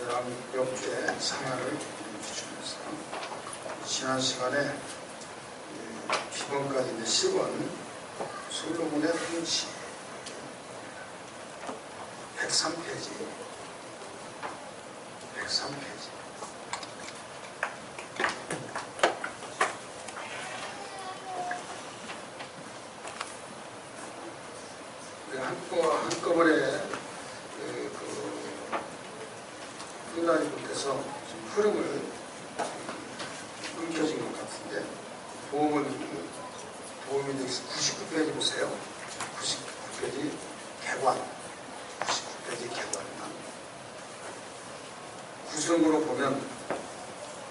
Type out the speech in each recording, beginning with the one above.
가볍게 상하를 주시면서 지난 시간에 기본까지 이제 10원 솔로몬의 통치 103페이지 한꺼번에 끝나지 못해서 흐름을 끊겨진 것 같은데 도움이 되겠어. 99페이지 보세요. 99페이지 개관 99페이지 개관이나 구성으로 보면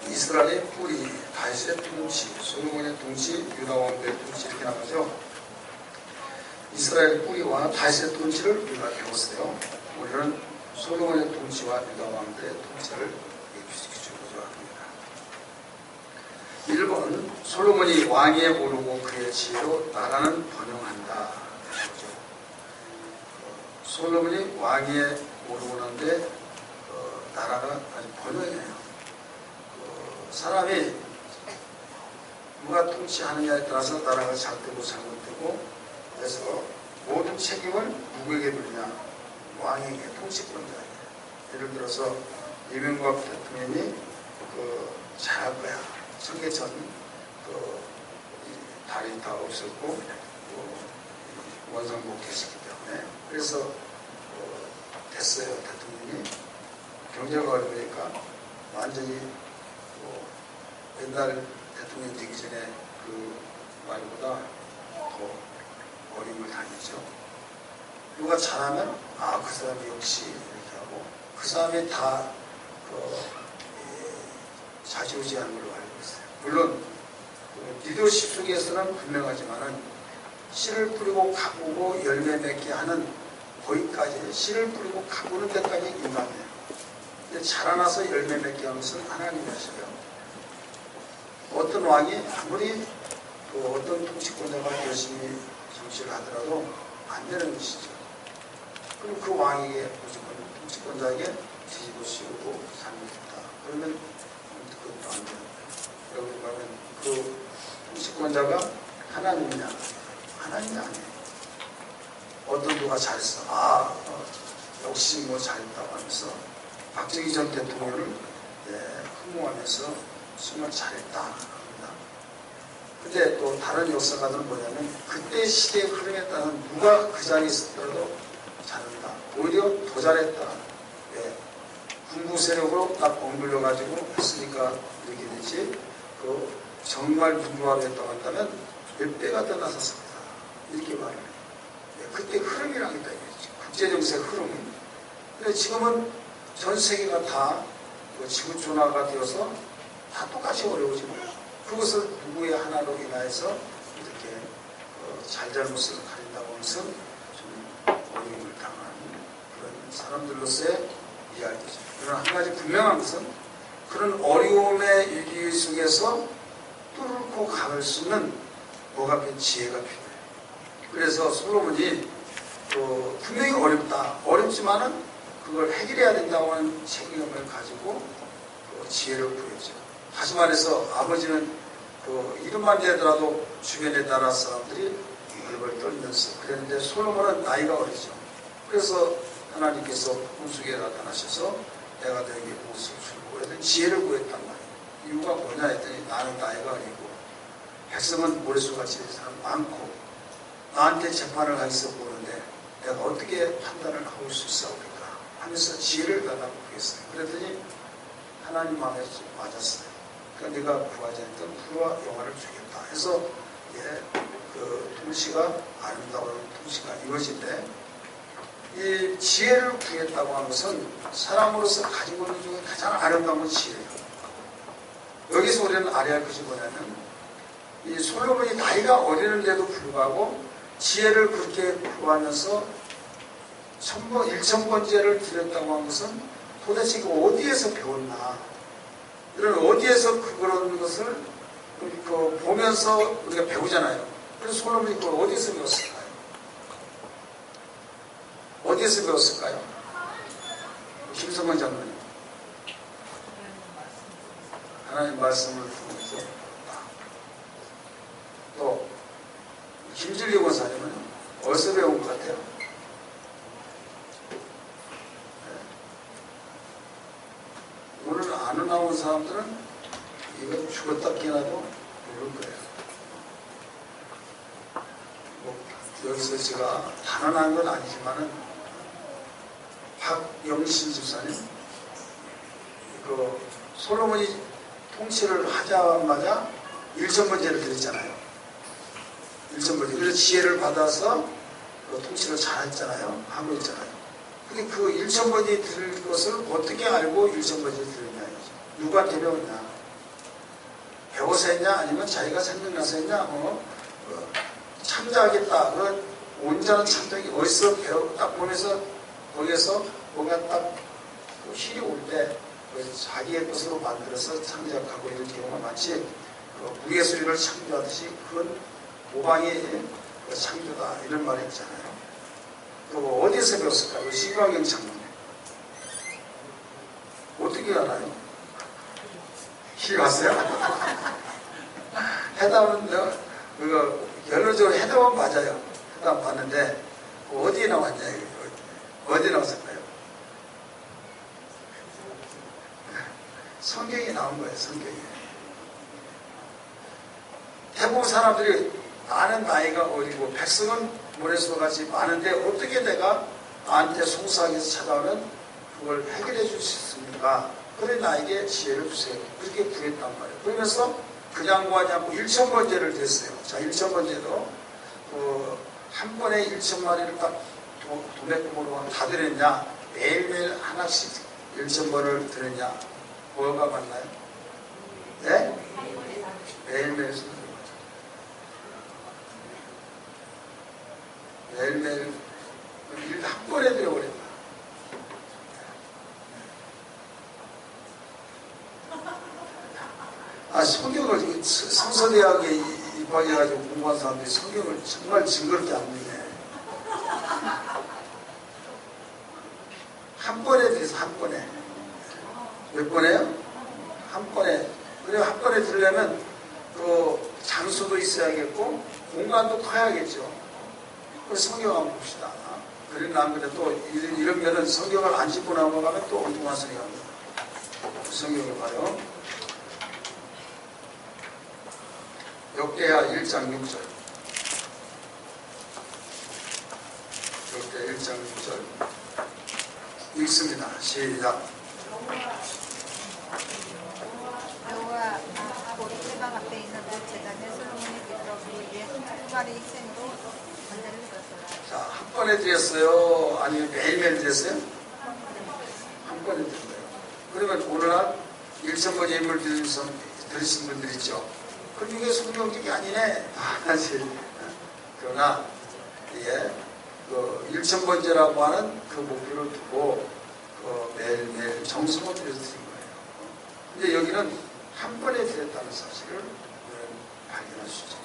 이스라엘의 뿌리, 다윗의 통치, 솔로몬의 통치, 유다 왕들의 통치 이렇게 나가죠. 이스라엘의 뿌리와 다윗의 통치를 우리가 배웠어요. 오늘은 솔로몬의 통치와 유다 왕들의 통치를 기초로 합니다. 1번 솔로몬이 왕위에 오르고 그의 지혜로 나라는 번영한다. 솔로몬이 왕위에 오르고 난데 나라가 아주 번영해요. 사람이 누가 통치하느냐에 따라서 나라가 잘 되고 잘못되고, 그래서 모든 책임을 누구에게 물냐? 왕에게, 통치권자에게. 예를 들어서 이명박 대통령이 잘할 거야. 청계천 다리 다 없었고 원상복귀했기 때문에. 그래서 됐어요. 대통령이 경제가 어려우니까 완전히 옛날 대통령 되기 전에 그 말보다 더 어려움을 당했죠. 누가 잘하면 그 사람이 역시 이렇게 하고, 그 사람이 다 좌지우지하는 걸로 알고 있어요. 물론 리더십 속에서는 분명하지만은 씨를 뿌리고 가꾸고 열매 맺게 하는 거기까지, 씨를 뿌리고 가꾸는 데까지 인간이에요. 근데 자라나서 열매 맺게 하는 것은 하나님이 하셔요. 어떤 왕이 아무리 어떤 통치권자가 열심히 정치를 하더라도 안 되는 것이죠. 그럼 그 왕에게, 무조건 통치권자에게 뒤집어 씌우고 살면다. 그러면 그것도 안 되는 거예요. 여기 가면 그 통치권자가 하나님이냐? 하나님이 아니에요. 어떤 누가 잘했어. 역시 뭐 잘했다고 하면서 박정희 전 대통령을 흠모하면서 정말 잘했다 합니다. 근데 또 다른 역사가들은 뭐냐면 그때 시대의 흐름에 따른 누가 그 자리에 있었더라도 잘한다. 오히려 더 잘했다. 왜? 군부 세력으로 딱 억눌려가지고 했으니까 이렇게 되지. 정말 누구하고 했다고 한다면 몇 배가 더 나섰습니다. 이렇게 말해요. 그때 흐름이라고 했다 이거지. 국제정세 흐름. 근데 지금은 전 세계가 다 지구촌화가 되어서 다 똑같이 어려워지고, 그것을 누구의 하나로 인하여서 이렇게 잘잘못을 가린다고 하면서 좀 어려움을 당하는 그런 사람들로서의 이야기죠. 그러나 한 가지 분명한 것은 그런 어려움의 위기 속에서 뚫고 가볼 수 있는 뭐가 필요해? 지혜가 필요해요. 그래서 솔로몬이 분명히 어렵지만은 그걸 해결해야 된다고 하는 책임을 가지고 지혜를 구했죠. 다시 말해서 아버지는 이름만 되더라도 주변에 나라 사람들이 얼굴 떨면서 그랬는데 솔로몬은 나이가 어리죠. 그래서 하나님께서 꿈속에 나타나셔서 내가 너에게 무엇을 주고 그랬더니 지혜를 구했단 말이에요. 이유가 뭐냐 했더니 나는 나이가 어리고 백성은 머릿속같이 사람 많고 나한테 재판을 하기서 보는데 내가 어떻게 판단을 하고 수 있사오리까 하면서 지혜를 달라고 구했어요. 그랬더니 하나님 마음에 맞았어요. 그러니까 네가 구하지 않던 부와 영화를 주겠다 해서 그 통치가 아름다운 통치가 이루어진대. 이 지혜를 구했다고 하는 것은 사람으로서 가지고 있는 중에 가장 아름다운 건 지혜예요. 여기서 우리는 알아야 할 것이 뭐냐면 이 솔로몬이 나이가 어리는데도 불구하고 지혜를 그렇게 구하면서 1000번째를 드렸다고 하는 것은 도대체 이거 어디에서 배웠나? 이런 어디에서 그런 것을 보면서 우리가 배우잖아요. 그래서 솔로몬이 그걸 어디에서 배웠을까요? 어디에서 배웠을까요? 김성만 장로님. 하나님 말씀을 통해서 또 김진리 권사님은 어디서 배운 것 같아요? 오늘 안 나온 사람들은 이거 죽었다 깨나도 모를 거예요. 여기서 제가 단언한 건 아니지만은 박영신 집사님 그 솔로몬이 통치를 하자마자 일천번제를 드렸잖아요. 일천번제. 그래서 지혜를 받아서 그 통치를 잘했잖아요. 하고 있잖아요. 근데 그 일천번제 드릴 것을 어떻게 알고 일천번제를 드렸냐 이거죠. 누구한테 배웠냐? 배워서 했냐? 아니면 자기가 생각나서 했냐? 참작하겠다. 그 온전한 참작이 어디서 딱 보면서 거기에서 뭔가 딱 그 힐이 올 때 자기의 것으로 만들어서 창작하고 이런 경우가 많지 그 무예술인을 창조하듯이 그건 모방의 창조다 이런 말이 있잖아요. 그거 어디에서 배웠을까요? 신광경 장로님 어떻게 알아요? 힐 왔어요? 해담은 그거 결론적으로 해담은 맞아요. 해담 봤는데 어디에 나왔냐 어디에 나왔을까요? 성경에 나온 거예요. 성경에. 대부분 사람들이 아는 나이가 어리고 백성은 모래수와 같이 많은데 어떻게 내가 나한테 송사하게서 찾아오면 그걸 해결해 줄 수 있습니까? 그래 나에게 지혜를 주세요. 그렇게 구했단 말이에요. 그러면서 그냥 구하지 않고 1,000번제를 드렸어요. 자, 1,000번제도 한 번에 1,000마리를 딱 도매금으로 다 드렸냐? 매일매일 하나씩 1,000번을 드렸냐? 뭐가 맞나요? 네? 매일매일 드린 거죠. 매일매일 일 한 번에 드려버렸다. 성경을 성서대학에 입학해가지고 공부한 사람들이 성경을 정말 징그럽게 안 믿네. 한 번에 들여서 한 번에. 몇 번에요? 한 번에. 그래 한 번에 들으려면 그 장소도 있어야겠고 공간도 커야겠죠. 그래서 성경 한번 봅시다. 그래 나면 또 이런 면은 성경을 안 짚고 넘어가면 또 엉뚱한 소리 합니다. 성경을 봐요. 역대하 1장 6절. 역대 1장 6절. 읽습니다. 시작. 여호와 곧 세방 앞에 있는 그 제단에 솔로몬이 드리러 그 위에 두 마리 생으로 번제를 드렸더라. 자, 한 번에 드렸어요? 아니면 매일매일 드렸어요? 한 번에 드렸어요. 그러면 오늘날 1,000번째 인물 들으신 분들 있죠? 그럼 이게 성경적이 아니네. 사실. 그러나, 이게, 1,000번째라고 하는 그 목표를 두고, 매일매일 정성을 들여서 드린 거예요. 근데 여기는 한 번에 드렸다는 사실을 발견할 수 있죠.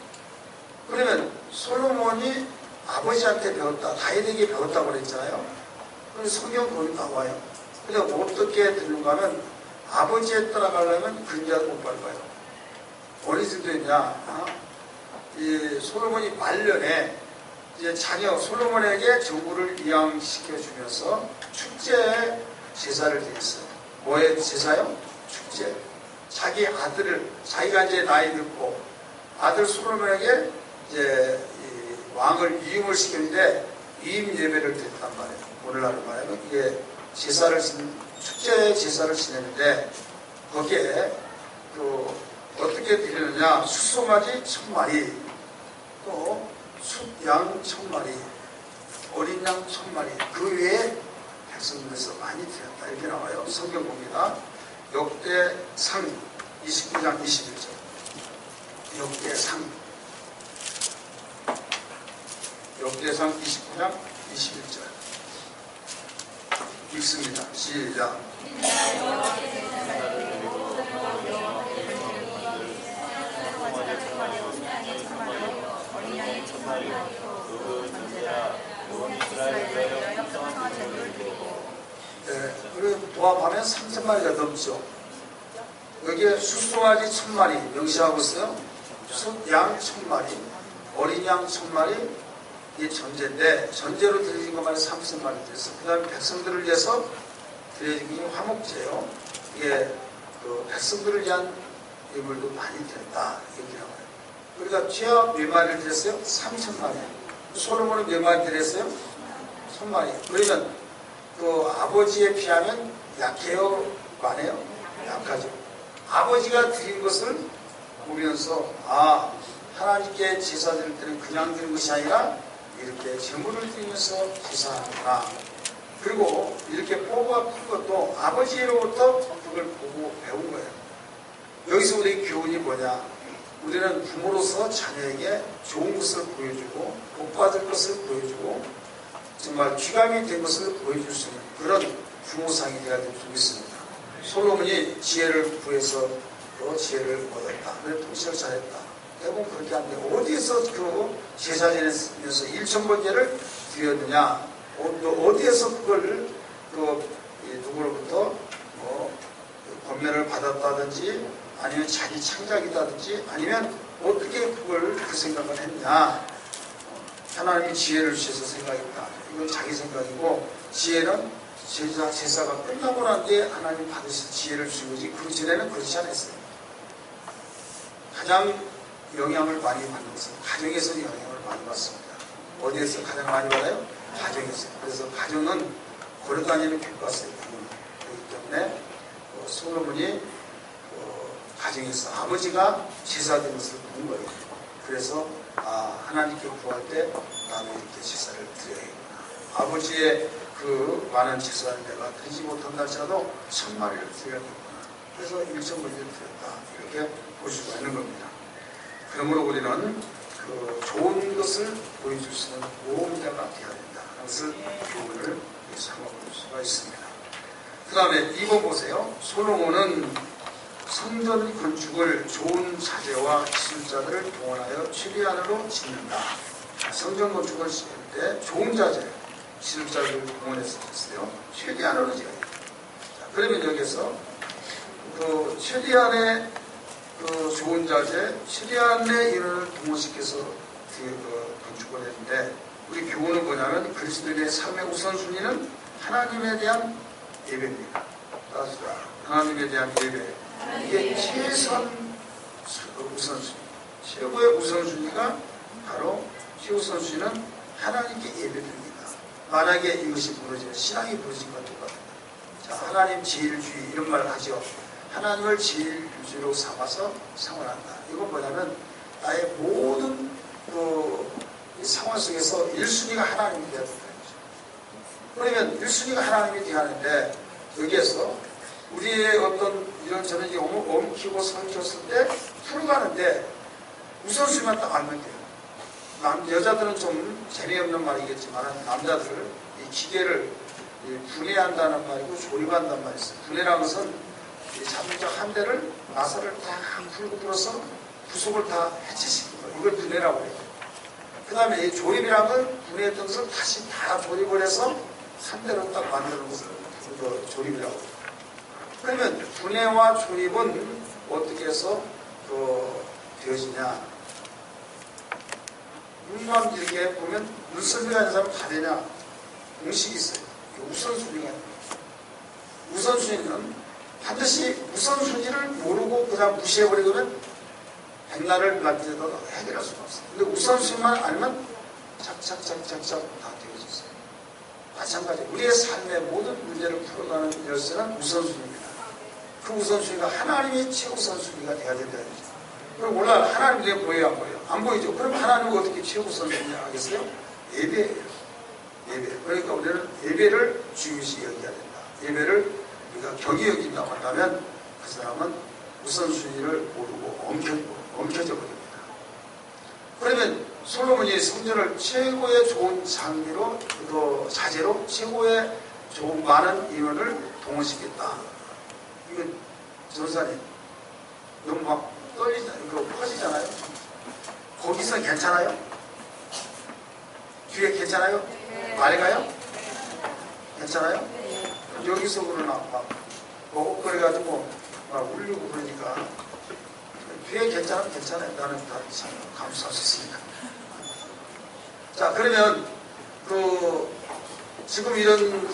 그러면 솔로몬이 아버지한테 배웠다, 다윗에게 배웠다고 그랬잖아요. 그럼 성경 거기 나와요. 근데 어떻게 듣는가 하면 아버지에 따라가려면 그림자를 못 밟아요. 어느 정도 있냐? 이 솔로몬이 말년에 이제 자녀 솔로몬에게 정부를 이양시켜 주면서 축제 제사를 드렸어요. 뭐의 제사요? 축제. 자기 아들을 자기가 이제 나이 듣고 아들 솔로몬에게 이제 이 왕을 위임을 시켰는데 위임 예배를 드렸단 말이에요. 오늘날로 말하면 이게 제사를 축제 제사를 지내는데 거기에 어떻게 드리느냐? 수송아지 1,000마리, 또 숫양 1,000마리, 어린 양 1,000마리, 그 외에 백성들에서 많이 드렸다. 이렇게 나와요. 성경 봅니다. 역대상 29장 21절. 역대상 29장 21절. 읽습니다. 시작. 네, 그리고 도합하면 3,000마리가 넘죠. 여기에 수송아지 1000마리 명시하고 있어요. 양 1000마리, 어린 양 1000마리, 이게 전제인데, 전제로 드려진 것만 30마리 됐어. 그 다음에 백성들을 위해서 드려진 게 화목제요. 이게 그 백성들을 위한 예물도 많이 드렸다. 얘기라고 해요. 그러니까 죄악 몇 마리를 드렸어요? 3000마리. 솔로몬은 몇 마리 드렸어요? 1000마리. 그러면 그 아버지에 비하면 약해요? 많아요? 약하죠. 아버지가 드린 것을 보면서 하나님께 제사 드릴 때는 그냥 드린 것이 아니라 이렇게 제물을 드리면서 제사하는구나. 그리고 이렇게 뽑아 푼 것도 아버지로부터 그걸 보고 배운 거예요. 여기서 우리의 교훈이 뭐냐? 우리는 부모로서 자녀에게 좋은 것을 보여주고 복받을 것을 보여주고 정말 귀감이 된 것을 보여줄 수 있는 그런 부모상이 되어야 될 줄 믿습니다. 솔로몬이 지혜를 구해서 그 지혜를 얻었다. 그래 통치를 잘했다. 대부분 그렇게 하는데 어디에서 그 제사 지내면서 1000번제를 드렸느냐? 어디에서 그걸 누구로부터 권면을 받았다든지 아니면 자기 창작이다든지 아니면 어떻게 그걸 그 생각을 했냐? 하나님이 지혜를 주셔서 생각했다. 이건 자기 생각이고 지혜는 제사가 끝나고 난 뒤에 하나님 받으신 지혜를 주신 거지 그 전에는 그렇지 않았어요. 가장 영향을 많이 받는 것은 가정에서 영향을 많이 받습니다. 어디에서 가장 많이 받아요? 가정에서. 그래서 가정은 걸어다니는 교과서에 그렇기 때문에 솔로몬이 가정에서 아버지가 제사된 것을 본 거예요. 그래서 하나님께 구할 때 나는 이렇게 제사를 드려야겠구나. 아버지의 그 많은 제사를 내가 드리지 못한다 할지라도 1000마리를 드려야겠구나. 그래서 1000마리를 드렸다. 이렇게 볼 수가 있는 겁니다. 그러므로 우리는 그 좋은 것을 보여줄 수 있는 모험자가 되어야 된다. 그것을 교훈을 삼아볼 수가 있습니다. 그 다음에 2번 보세요. 솔로몬은 성전 건축을 좋은 자재와 기술자들을 동원하여 최대한으로 짓는다. 성전 건축을 지을 때 좋은 자재, 기술자들을 동원해서 했어요. 최대한으로 지어야 된다. 그러면 여기서 그 최대한의 그 좋은 자재, 최대한의 인원을 동원시켜서 건축을 했는데 우리 교훈은 뭐냐면 그리스도인의 삶의 우선순위는 하나님에 대한 예배입니다. 따라서 하나님에 대한 예배. 이게 최선 우선순위. 최고의 우선순위가 바로 최우선순위는 하나님께 예배드립니다. 만약에 이것이 무너지면 신앙이 무너진 것 똑같아요. 자, 하나님 제일주의 이런 말을 하죠. 하나님을 제일주의로 삼아서 생활한다. 이건 뭐냐면 나의 모든 이 상황 속에서 1순위가 하나님이 되어야 된다는 거죠. 그러면 1순위가 하나님이 되어야 하는데 여기에서 우리의 어떤 이런저런 엉키고 설켰을 때 풀어가는데 우선순위만 딱 알면 돼요. 여자들은 좀 재미없는 말이겠지만 남자들은 이 기계를 분해한다는 말이고 조립한다는 말이 있어요. 분해라는 것은 자동차 한 대를 나사를 다 풀고 풀어서 부속을 다 해체시키는 거예요. 이걸 분해라고 해요. 그 다음에 이 조립이라는 건 분해했던 것을 다시 다 조립을 해서 한 대로 딱 만드는 것을 조립이라고 해요. 그러면 분해와 조립은 어떻게 해서 되어지냐? 눈만 이렇게 보면 눈썰미가 있는 사람 다 되냐? 공식이 있어요. 우선순위가 있는 거죠. 우선순위는 반드시 우선순위를 모르고 그냥 무시해버리면 백날을 날때도 해결할 수가 없어요. 근데 우선순위만 알면 착착착착착 다 되어졌어요. 마찬가지 우리의 삶의 모든 문제를 풀어가는 열쇠는 우선순위입니다. 그 우선순위가 하나님이 최우선순위가 돼야 된다는 거죠. 그럼 오늘 하나님 내가 보여요? 안 보여요? 안 보이죠? 그럼 하나님은 어떻게 최우선순위 하겠어요? 예배예요. 예배. 그러니까 우리는 예배를 중요시 여겨야 된다. 예배를 우리가 격이 여긴다고 한다면 그 사람은 우선순위를 모르고 엉켜져 버립니다. 그러면 솔로몬이 성전을 최고의 좋은 장비로, 자재로 최고의 좋은 많은 인원을 동원시켰다. 이거 전사님 너무 막 퍼지잖아요. 거기서 괜찮아요? 뒤에 괜찮아요? 아래 가요? 괜찮아요? 여기서 그러나 막 그래가지고 막 울리고 그러니까 뒤에 괜찮아요. 나는 다 감수할 수 있으니까. 자, 그러면 지금 이런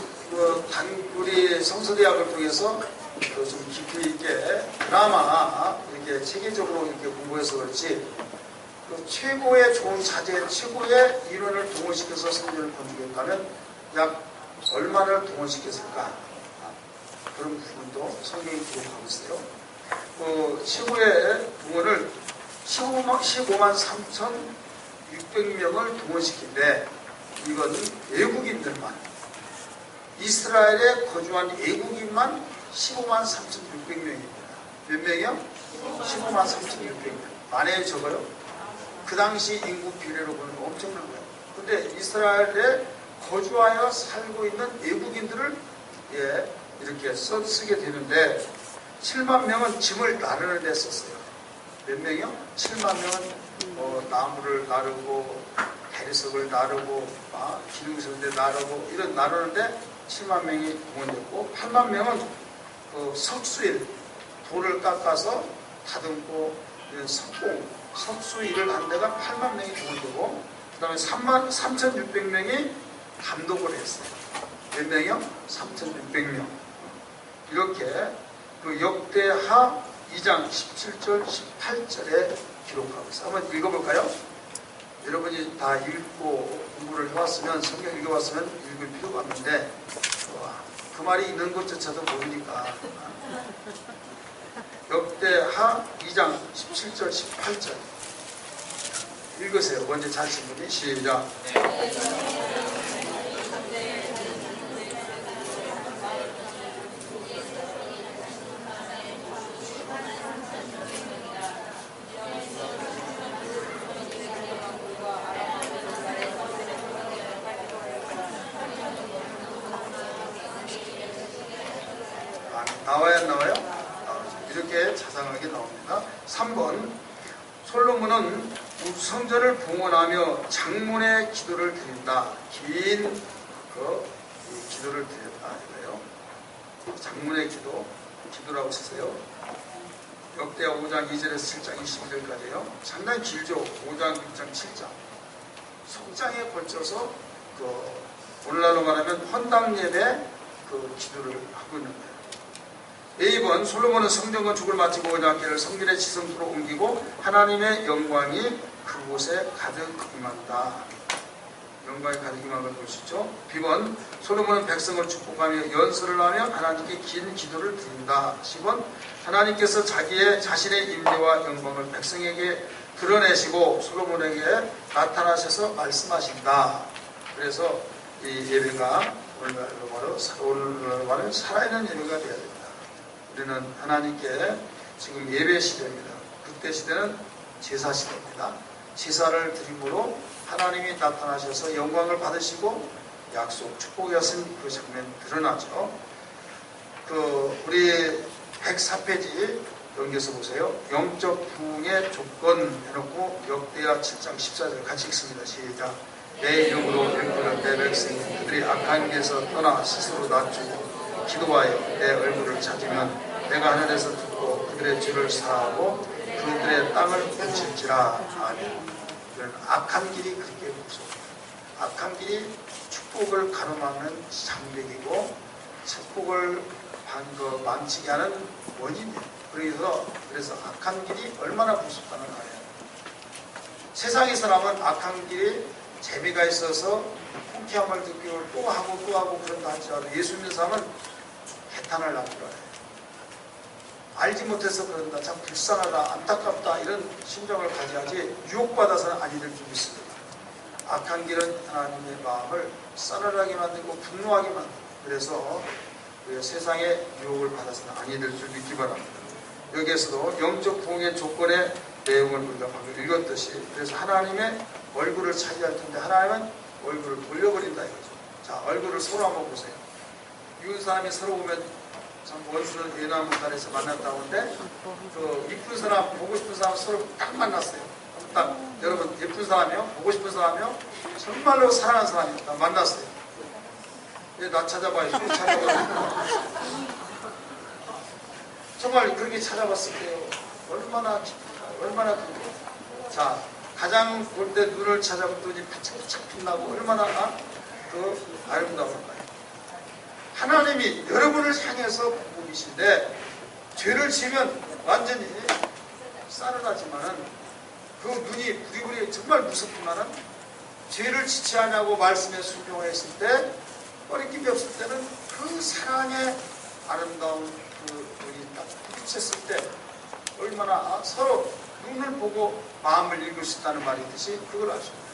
우리 성서대학을 통해서 좀 깊이 있게 그나마 이렇게 체계적으로 이렇게 공부해서 그렇지 최고의 좋은 자재, 최고의 이론을 동원시켜서 성경을 건축했다면 약 얼마를 동원시켰을까? 그런 부분도 성경이 기록하고 있어요. 최고의 동원을 15만 3,600명을 동원시킨데 이건 외국인들만 이스라엘에 거주한 외국인만 15만 3,600명입니다. 몇 명이요? 15만 3,600명. 많아요, 적어요? 그 당시 인구 비례로 보면 엄청난 거예요. 근데 이스라엘에 거주하여 살고 있는 외국인들을 이렇게 쓰게 되는데 7만 명은 짐을 나르는 데 썼어요. 몇 명이요? 7만 명은 나무를 나르고 대리석을 나르고 기둥 세우는데 나르고 이런 나르는데 7만 명이 동원됐고 8만 명은 석수일 돌을 깎아서 다듬고 석수 일을 한 데가 8만 명이 동원되고 그 다음에 3,600명이 감독을 했어요. 몇 명이요? 3,600명. 이렇게 역대하 2장 17절 18절에 기록하고 있어요. 한번 읽어볼까요? 여러분이 다 읽고 공부를 해왔으면 성경 읽어봤으면 읽을 필요가 없는데 그 말이 있는 것조차도 모르니까 역대하 2장 17절 18절 읽으세요. 먼저 자신 분이 시작. 나와요, 안 나와요? 이렇게 자상하게 나옵니다. 3번 솔로몬은 성전을 봉헌하며 장문의 기도를 드린다. 긴 기도를 드렸다. 이거예요. 장문의 기도라고 쓰세요. 역대하 5장 2절에서 7장 22절까지요. 상당히 길죠. 5장, 6장, 7장. 속장에 걸쳐서 오늘날로 말하면 헌당 예배 기도를 하고 있는 거예요. A번 솔로몬은 성전 건축을 마치고 언약궤를 성전의 지성소로 옮기고 하나님의 영광이 그곳에 가득 임한다. 영광이 가득 임한 걸 볼 수 있죠. B번 솔로몬은 백성을 축복하며 연설을 하며 하나님께 긴 기도를 드린다. C번 하나님께서 자신의 임재와 영광을 백성에게 드러내시고 솔로몬에게 나타나셔서 말씀하신다. 그래서 이 예배가 오늘날로 말하면 살아있는 예배가 되어야 됩니다. 우리는 하나님께 지금 예배 시대입니다. 그때 시대는 제사 시대입니다. 제사를 드림으로 하나님이 나타나셔서 영광을 받으시고 약속, 축복이 하신 그 장면이 드러나죠. 우리 104페이지 넘겨서 보세요. 영적 부흥의 조건 해놓고 역대하 7장 14절 같이 읽습니다. 시작. 내 이름으로 일꾼을 내 백성이 그들이 악한 길에서 떠나 스스로 낮추고 기도하여 내 얼굴을 찾으면 내가 하늘에서 듣고 그들의 죄를 사하고 그들의 땅을 고칠지라. 아멘. 이런 악한 길이 그렇게 무섭습니다. 악한 길이 축복을 가로막는 장벽이고 축복을 망치게 하는 원인이에요. 그래서 악한 길이 얼마나 무섭다는 거예요. 세상의 사람은 악한 길이 재미가 있어서 통쾌함을 느끼고 또 하고 그런다 할지라도 예수 믿는 사람은 개탄을 남겨요. 알지 못해서 그런다, 참 불쌍하다, 안타깝다 이런 심정을 가져야지 유혹받아서는 아니될 줄 믿습니다. 악한 길은 하나님의 마음을 싸늘하게 만들고 분노하게 만들고 그래서 세상의 유혹을 받아서는 아니될 줄 믿기 바랍니다. 여기에서도 영적 부흥의 조건의 내용을 우리가 방금 읽었듯이 그래서 하나님의 얼굴을 차지할 텐데 하나님은 얼굴을 돌려버린다 이거죠. 자, 얼굴을 서로 한번 보세요. 미운 사람이 서로 보면 참 원수는 예나무단에서 만났다고 하는데 이쁜 사람, 보고 싶은 사람 서로 딱 만났어요. 딱 여러분 예쁜 사람이요? 보고 싶은 사람이요? 정말로 사랑하는 사람이요. 딱 만났어요. 나 찾아봐요. 찾아봐요. 정말 그렇게 찾아봤을 때요. 얼마나 깊을까요? 얼마나 큰가요? 자, 가장 볼 때 눈을 찾아봤더니 반짝반짝 빛나고 얼마나 그 아름다울까요? 하나님이 여러분을 향해서 보고 계신데 죄를 지으면 완전히 싸늘하지만은 그 눈이 부리부리 정말 무섭지만은 죄를 지지 않냐고 말씀에 순종했을 때 꺼리낌이 없을 때는 그 사랑의 아름다운 그 눈이 딱 부딪혔을 때 얼마나 서로 눈을 보고 마음을 읽을 수 있다는 말이 있듯이 그걸 아십니다.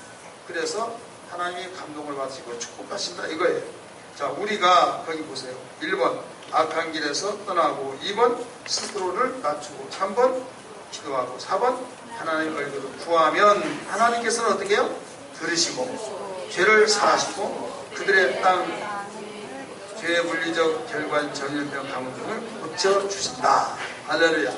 그래서 하나님이 감동을 받으시고 축복하신다 이거예요. 자, 우리가 거기 보세요. 1번 악한 길에서 떠나고, 2번 스스로를 낮추고, 3번 기도하고, 4번 하나님 얼굴을 구하면 하나님께서는 어떻게 해요? 들으시고 죄를 사하시고 그들의 땅 죄의 물리적 결과인 전염병 가뭄 등을 고쳐주신다. 할렐루야.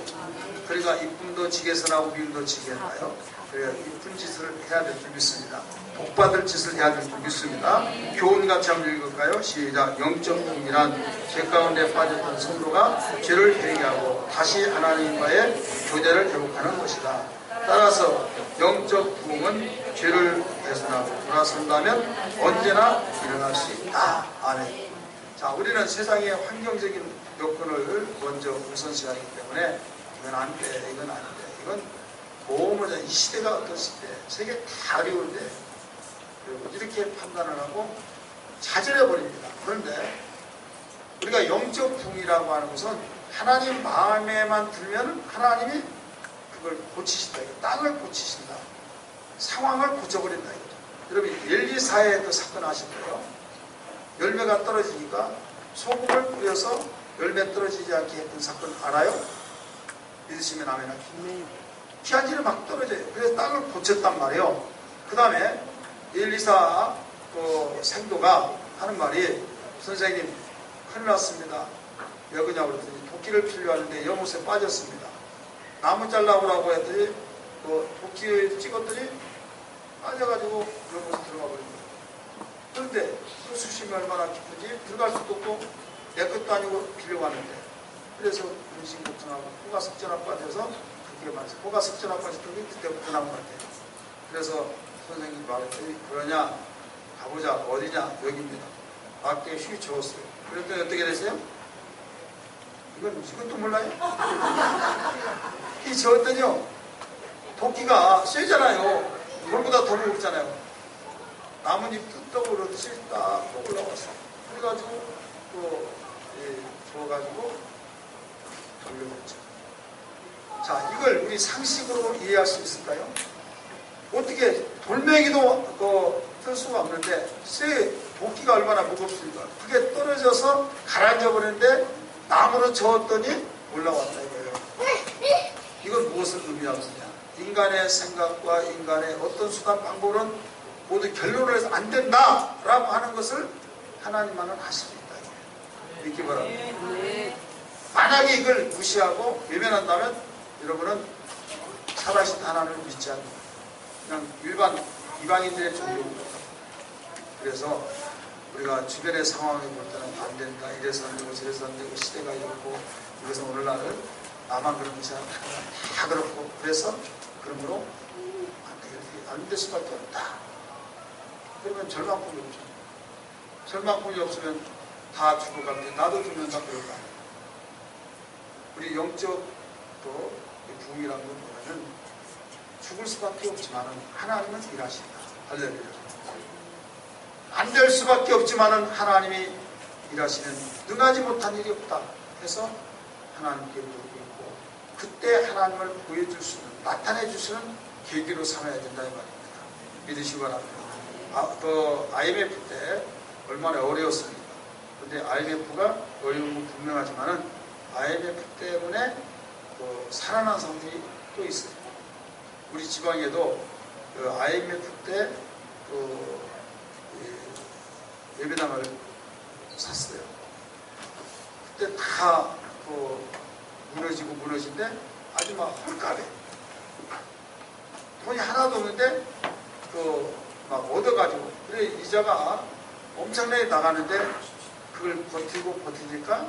그러니까 이쁨도 지게서 나고 미움도 지게 나요. 그래야 이쁜 짓을 해야 될 줄 믿습니다. 복받을 짓을 해야 될 줄 믿습니다. 교훈같이 한번 읽을까요? 시작. 영적 부흥이란 죄 가운데 빠졌던 성도가 죄를 회개하고 다시 하나님과의 교제를 회복하는 것이다. 따라서 영적 부흥은 죄를 개선하고 돌아선다면 언제나 일어날 수 있다. 아멘. 자, 우리는 세상의 환경적인 여건을 먼저 우선시하기 때문에 이건 안 돼, 이건 안 돼, 이건 뭐뭐냐, 이 시대가 어떤 시대, 세계 다 어려운데 이렇게 판단을 하고 좌절해버립니다. 그런데 우리가 영적 부흥이라고 하는 것은 하나님 마음에만 들면 하나님이 그걸 고치신다. 땅을 고치신다. 상황을 고쳐버린다. 여러분 엘리사의 그 사건 아실 거예요. 열매가 떨어지니까 소금을 뿌려서 열매 떨어지지 않게 했던 사건 알아요? 믿으시면 아멘 하십시오. 피한지를 막 떨어져요. 그래서 땅을 고쳤단 말이에요. 그 다음에 엘리사 그 생도가 하는 말이 선생님 큰일 났습니다. 왜 그러냐고 그랬더니 도끼를 필요하는데 연못에 빠졌습니다. 나무 잘라오라고 했더니 그 도끼를 찍었더니 빠져가지고 연못에 들어가 버립니다. 그런데 그 수심이 얼마나 깊은지 들어갈 수도 없고 내 것도 아니고 빌려가는데 그래서 근심 걱정하고 호가 석전화 빠져서 그게 맞아요. 호가 석전화 빠졌던 게 그때부터 나온 것 같아요. 그래서 선생님이 말했더니 그러냐 가보자. 어디냐 여기입니다. 밖에 휘 저었어요. 그랬더니 어떻게 되세요? 이것도 몰라요? 이 저었더니요 도끼가 세잖아요. 돌보다 더 무겁잖아요. 나뭇잎 뜯다고 그러듯이 딱 올라왔어요. 그래가지고 또 저어가지고 돌려줬죠. 자, 이걸 우리 상식으로 이해할 수 있을까요? 어떻게 돌멩이도 뜰 수가 없는데 도끼가 얼마나 무겁습니까? 그게 떨어져서 가라앉아 버리는데 나무로 저었더니 올라왔다 이거예요. 이건 무엇을 의미하고 있느냐? 인간의 생각과 인간의 어떤 수단 방법은 모두 결론을 해서 안 된다라고 하는 것을 하나님만은 하실 수 있다. 믿기 바랍니다. 만약에 이걸 무시하고 외면한다면 여러분은 살아계신 하나님을 믿지 않는 그냥 일반 이방인들의 종교입니다. 그래서 우리가 주변의 상황을 볼 때는 안 된다, 이래서 안 되고 저래서 안 되고 시대가 이렇고 이것은 오늘날은 나만 그런 것이 아니라 다 그렇고 그래서 그러므로 안 될 수밖에 없다. 그러면 절망품이 없죠. 절망품이 없으면 다 죽어갈 때 나도 죽는다 그럴 거 아니에요. 우리 영적 부흥이라는 건 뭐냐면 죽을 수밖에 없지만은 하나님은 일하신다. 할렐루야. 안 될 수밖에 없지만은 하나님이 일하시는 능하지 못한 일이 없다 해서 하나님께 물고 있고 그때 하나님을 보여줄 수 있는 나타내 주시는 계기로 삼아야 된다 이 말입니다. 믿으시기 바랍니다. IMF 때 얼마나 어려웠습니까? 그런데 IMF가 어려운 건 분명하지만은 IMF 때문에 살아난 사람들이 또 있어요. 우리 지방에도 IMF 때 예배당을 샀어요. 그때 다 무너지고 무너진데 아주 막 헐값에 돈이 하나도 없는데 막 얻어가지고 그래 이자가 엄청나게 나가는데 그걸 버티고 버티니까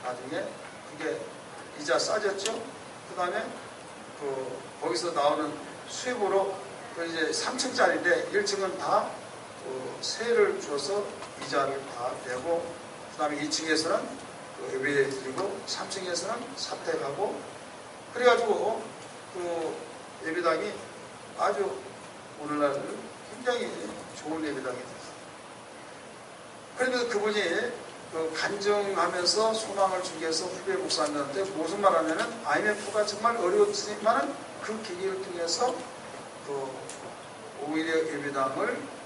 나중에 그게 이자 싸졌죠? 그 다음에 거기서 나오는 수입으로 이제 3층짜리인데 1층은 다 세를 줘서 이자를 다 내고, 그 다음에 2층에서는 예배 드리고 3층에서는 사택하고, 그래가지고 예배당이 아주 오늘날 굉장히 좋은 예배당이 됐어요. 그러면서 그분이 간증하면서 소망을 주기 위해서 후배 목사님한테 무슨 말 하냐면, IMF가 정말 어려웠지만은 그 계기를 통해서 오히려 예배당을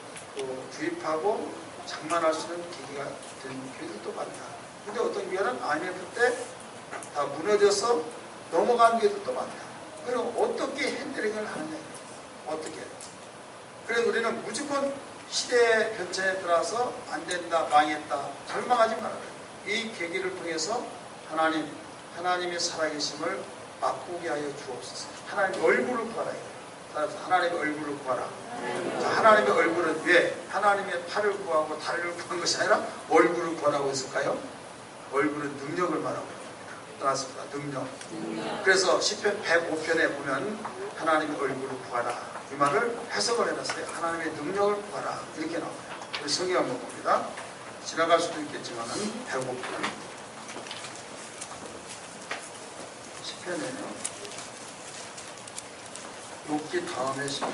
구입하고 장만할 수 있는 계기가 된 교회들도 많다. 근데 어떤 교회는 IMF 때 다 무너져서 넘어간 교회들도 많다. 그럼 어떻게 핸들링을 하느냐. 어떻게. 그래서 우리는 무조건 시대의 변천에 따라서 안 된다, 망했다, 절망하지 말아요. 이 계기를 통해서 하나님의 살아계심을 맛보게 하여 주옵소서. 하나님의 얼굴을 구하라. 따라서 하나님의 얼굴을 구하라. 자, 하나님의 얼굴은 왜? 하나님의 팔을 구하고 다리를 구한 것이 아니라 얼굴을 구하라고 했을까요? 얼굴은 능력을 말하고 있습니다. 따라서 능력. 그래서 시편 105편에 보면 하나님의 얼굴을 구하라, 이 말을 해석을 해놨어요. 하나님의 능력을 구하라, 이렇게 나와요. 우리 성경 한번 봅니다. 지나갈 수도 있겠지만 105편 시편에는 욥기 다음에 시편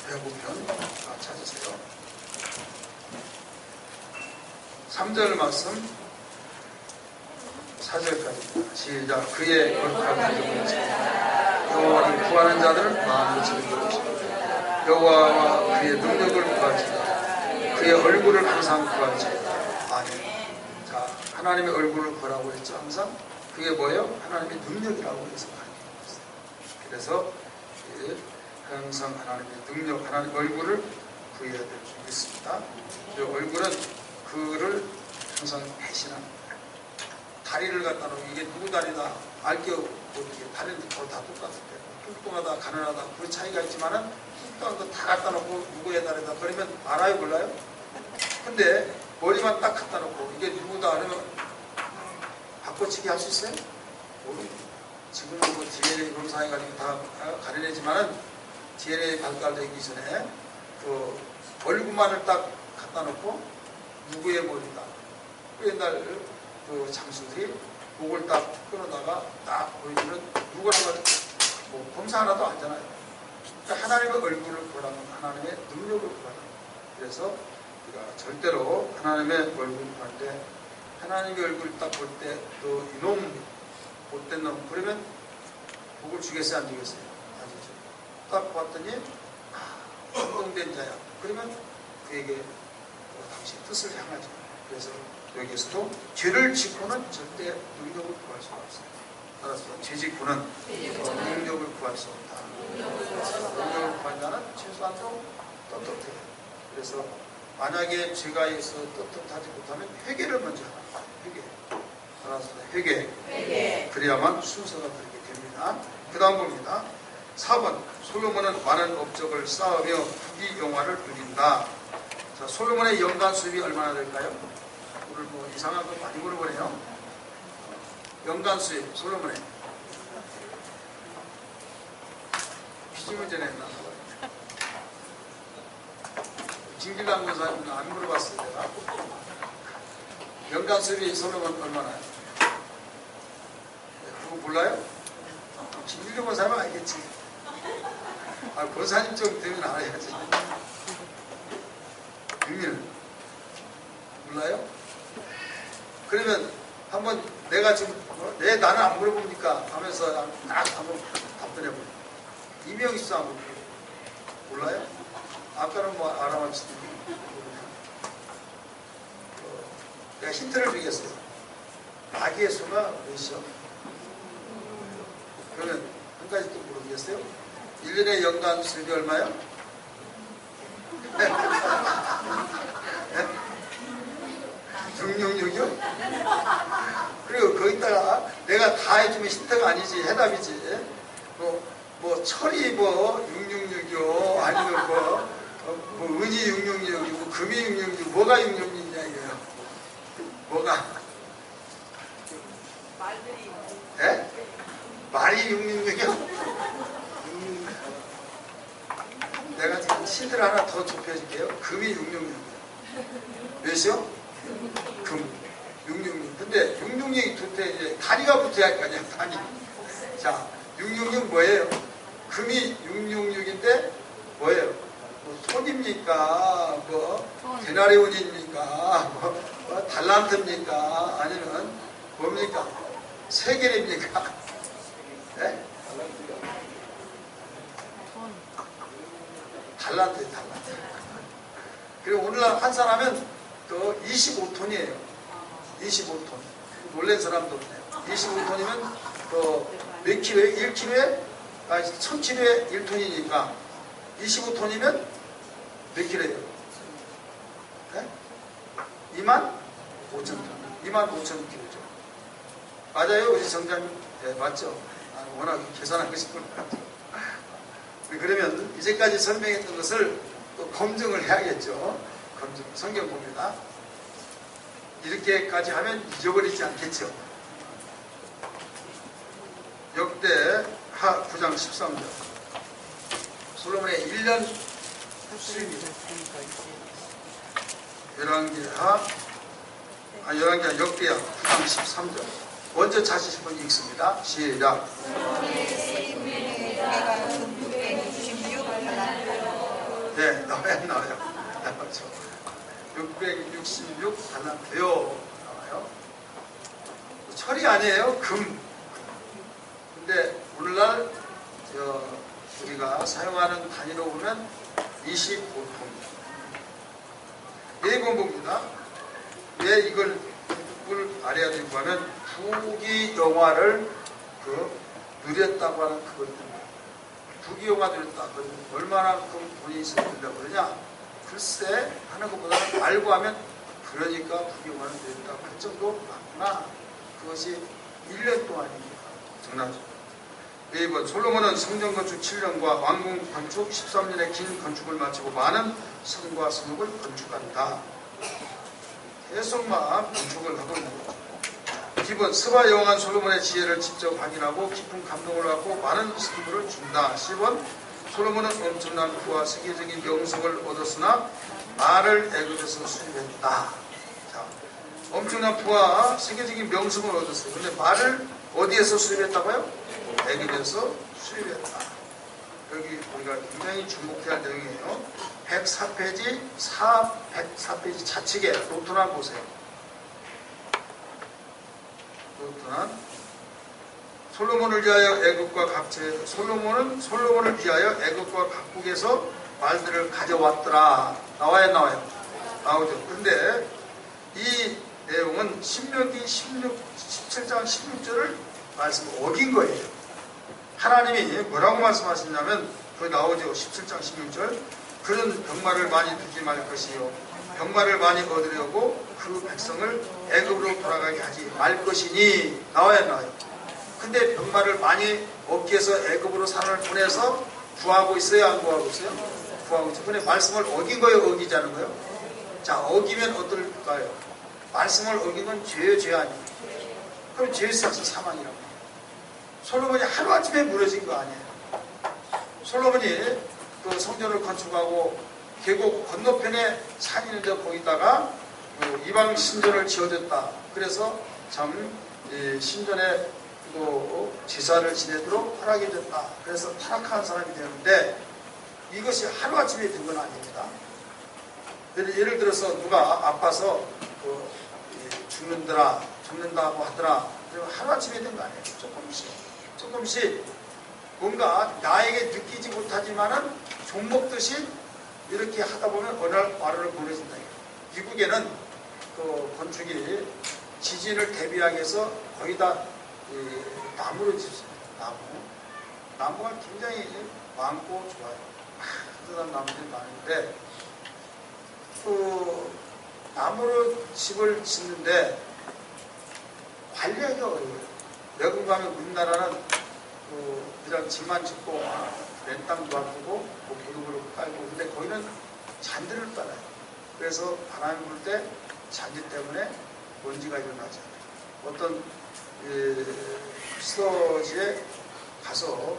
105편 찾으세요. 3절 말씀 4절까지 시작. 그의 거룩한 이름을 지키라. 여호와를 구하는 자들은 마음으로 즐거우시리라. 여호와와 그의 능력을 구하지라. 그의 얼굴을 항상 구하지라. 아멘. 자, 하나님의 얼굴을 구하라고 했죠. 항상 그게 뭐예요? 하나님의 능력이라고 해서 많이 했어요. 그래서 항상 하나님의 능력, 하나님의 얼굴을 구해야 될 줄 믿습니다. 그 얼굴은 그를 항상 배신합니다. 다리를 갖다 놓으면 이게 누구 다리다 알게 어떻게 다리는 다 똑같을 때 뚱뚱하다 가난하다 그 차이가 있지만은 뚱뚱한 거 다 갖다 놓고 누구의 다리다 그러면 알아요 몰라요? 근데 머리만 딱 갖다 놓고 이게 누구다 그러면 바꿔치기 할 수 있어요? 모르겠어요. 지금은 뭐 DNA 검사해가지고 다 가려내지만은 DNA 발달되기 전에 그 얼굴만을 딱 갖다 놓고 누구의 머리다. 옛날 그 장수들이 목을 딱 끊어다가 딱 보이면 누구라고 뭐 검사 하나도 아니잖아요. 그러니까 하나님의 얼굴을 보라면 하나님의 능력을 보라. 그래서 우리가 절대로 하나님의 얼굴을 볼 때 하나님의 얼굴을 딱 볼 때 또 이놈 못된 놈 그러면 복을 주겠어요 안 주겠어요? 아니죠. 딱 봤더니 감동된 자야. 그러면 그에게 당신 뜻을 향하죠. 그래서 여기서도 죄를 짓고는 절대 능력을 구할 수가 없어요. 따라서 죄 짓고는 능력을 구할 수 없다. 능력을 구한 자는 최소한도 떳떳해요. 그래서 만약에 죄가 있어 떳떳하지 못하면 회개를 먼저 하라. 회개. 따라서 회개. 그래야만 순서가 그렇게 됩니다. 그 다음 봅니다. 4번 솔로몬은 많은 업적을 쌓으며 부귀 영화를 누린다. 자, 솔로몬의 연간 수입이 얼마나 될까요? 오늘 뭐 이상한 거 많이 물어보네요. 연간 수입 솔로몬의 퀴즈 문제 냈나? 김길남 권사님은 안 물어봤어요. 내가. 연간 수입이 솔로몬 얼마나요? 그거 몰라요? 김길남 권사님은 알겠지. 권사님 좀 되면 알아야지. 비밀 몰라요? 그러면 한번 내가 지금 나는 안 물어봅니까? 하면서 딱 한번 답변해볼게요. 이명희씨도 안 물어볼게요. 몰라요? 아까는 뭐 알아봤지. 내가 힌트를 주겠어요. 아기의 수가 몇이요? 그러면 한 가지 또 물어보겠어요? 1년에 연간 수입이 얼마요? 네? 6666이요? 그리고 거기다가 내가 다 해주면 힌트가 아니지 해답이지. 뭐 철이 뭐 6666이요 아니면 뭐 은이 6666이고 금이 666 뭐가 666이냐 이거예요. 뭐가 예? 말이 666이요? 내가 지금 힌트를 하나 더 좁혀줄게요. 금이 666이요. 몇이요? 금 666. 근데 666이 두테 이제 다리가 붙어야 할 거 아니야, 다리. 자, 666 뭐예요? 금이 666인데 뭐예요? 뭐 손입니까? 뭐 데나리온입니까? 뭐 달란트입니까? 아니면 뭡니까? 세겔입니까? 네? 달란트. 그리고 오늘날 환산하면 그 25톤이에요. 25톤. 놀란 사람도 없네요. 25톤이면 그 몇 킬로에? 1킬로에? 1000킬로에 1톤이니까 25톤이면 몇 킬로예요? 네? 25,000톤. 25,000킬로죠. 맞아요? 우리 정장님? 네, 맞죠? 워낙 계산하고 싶은 것 같아요. 그러면 이제까지 설명했던 것을 또 검증을 해야겠죠. 검증. 성경 봅니다. 이렇게까지 하면 잊어버리지 않겠죠. 역대하 9장 13절. 솔로몬의 1년 수입니다. 열왕기하 역대하 9장 13절. 먼저 찾으신 분이 읽습니다. 시작. 네, 나와요. 666 달란트요. 나와요. 철이 아니에요. 금. 근데 오늘날 우리가 사용하는 단위로 보면 25톤. 네 번 봅니다. 왜 이걸 알아야 되고 하면 부귀 영화를 누렸다고 하는 그것 때문에. 부귀 영화 누렸다. 얼마나큼 돈이 있어야 된다고 그러냐? 글쎄 하는 것보다는 알고 하면 그러니까 부귀 영화를 누렸다고 할 정도 맞구나. 그것이 1년 동안입니다. 정답입니다. 네 번. 솔로몬은 성전 건축 7년과 왕궁 건축 13년의 긴 건축을 마치고 많은 성과 성읍을 건축한다. 계속 막 건축을 하고 있는 거죠. 기본 스바 여왕한 솔로몬의 지혜를 직접 확인하고 깊은 감동을 받고 많은 선물을 준다. 10번. 솔로몬은 엄청난 부와 세계적인 명성을 얻었으나 말을 애굽에서 수입했다. 자, 엄청난 부와 세계적인 명성을 얻었어요. 근데 말을 어디에서 수입했다고요? 애굽에서 수입했다. 여기 우리가 굉장히 주목해야 할 내용이에요. 104페이지 104페이지 좌측에 노트나 보세요. 노트는 솔로몬을 위하여 애굽과 각처에 솔로몬을 위하여 애굽과 각국에서 말들을 가져왔더라. 나와요? 나오죠. 근데 이 내용은 신명기 17장 16절을 말씀을 어긴 거예요. 하나님이 뭐라고 말씀하시냐면 거기 나오죠. 17장 16절. 그는 병마를 많이 두지 말 것이요 병마를 많이 얻으려고 그 백성을 애굽으로 돌아가게 하지 말 것이니. 나와요. 근데 병마를 많이 얻기 위해서 애굽으로 사람을 보내서 구하고 있어요? 안 구하고 있어요? 구하고 있어요. 근데 말씀을 어긴 거예요? 어기지 않은 거예요? 자, 어기면 어떨까요? 말씀을 어기면 죄예요? 죄 아니에요? 그럼 죄에 있어서 사망이라고. 솔로몬이 하루아침에 무너진 거 아니에요? 솔로몬이 그 성전을 건축하고 계곡 건너편에 산이 있는데 거기다가 이방 신전을 지어줬다. 그래서 참 신전에 또 제사를 지내도록 허락이 됐다. 그래서 타락한 사람이 되는데 이것이 하루아침에 된 건 아닙니다. 예를 들어서 누가 아파서 죽는다고 하더라. 하루아침에 된 거 아니에요. 조금씩 뭔가 나에게 느끼지 못하지만은 종 먹듯이 이렇게 하다 보면 어느 날 와르르 무너진다. 미국에는 그 건축이 지진을 대비하기 위해서 거의 다 나무로 짓습니다. 나무가 굉장히 많고 좋아요. 그런 나무들이 많은데 그 나무로 집을 짓는데 관리하기가 어려워요. 외국 가면 우리나라는 그냥 집만 짓고 맨땅 놔두고 보도블록 깔고 근데 거기는 잔디를 깔아요. 그래서 바람이 불 때 잔디 때문에 먼지가 일어나지 않아요. 어떤 스터지에 가서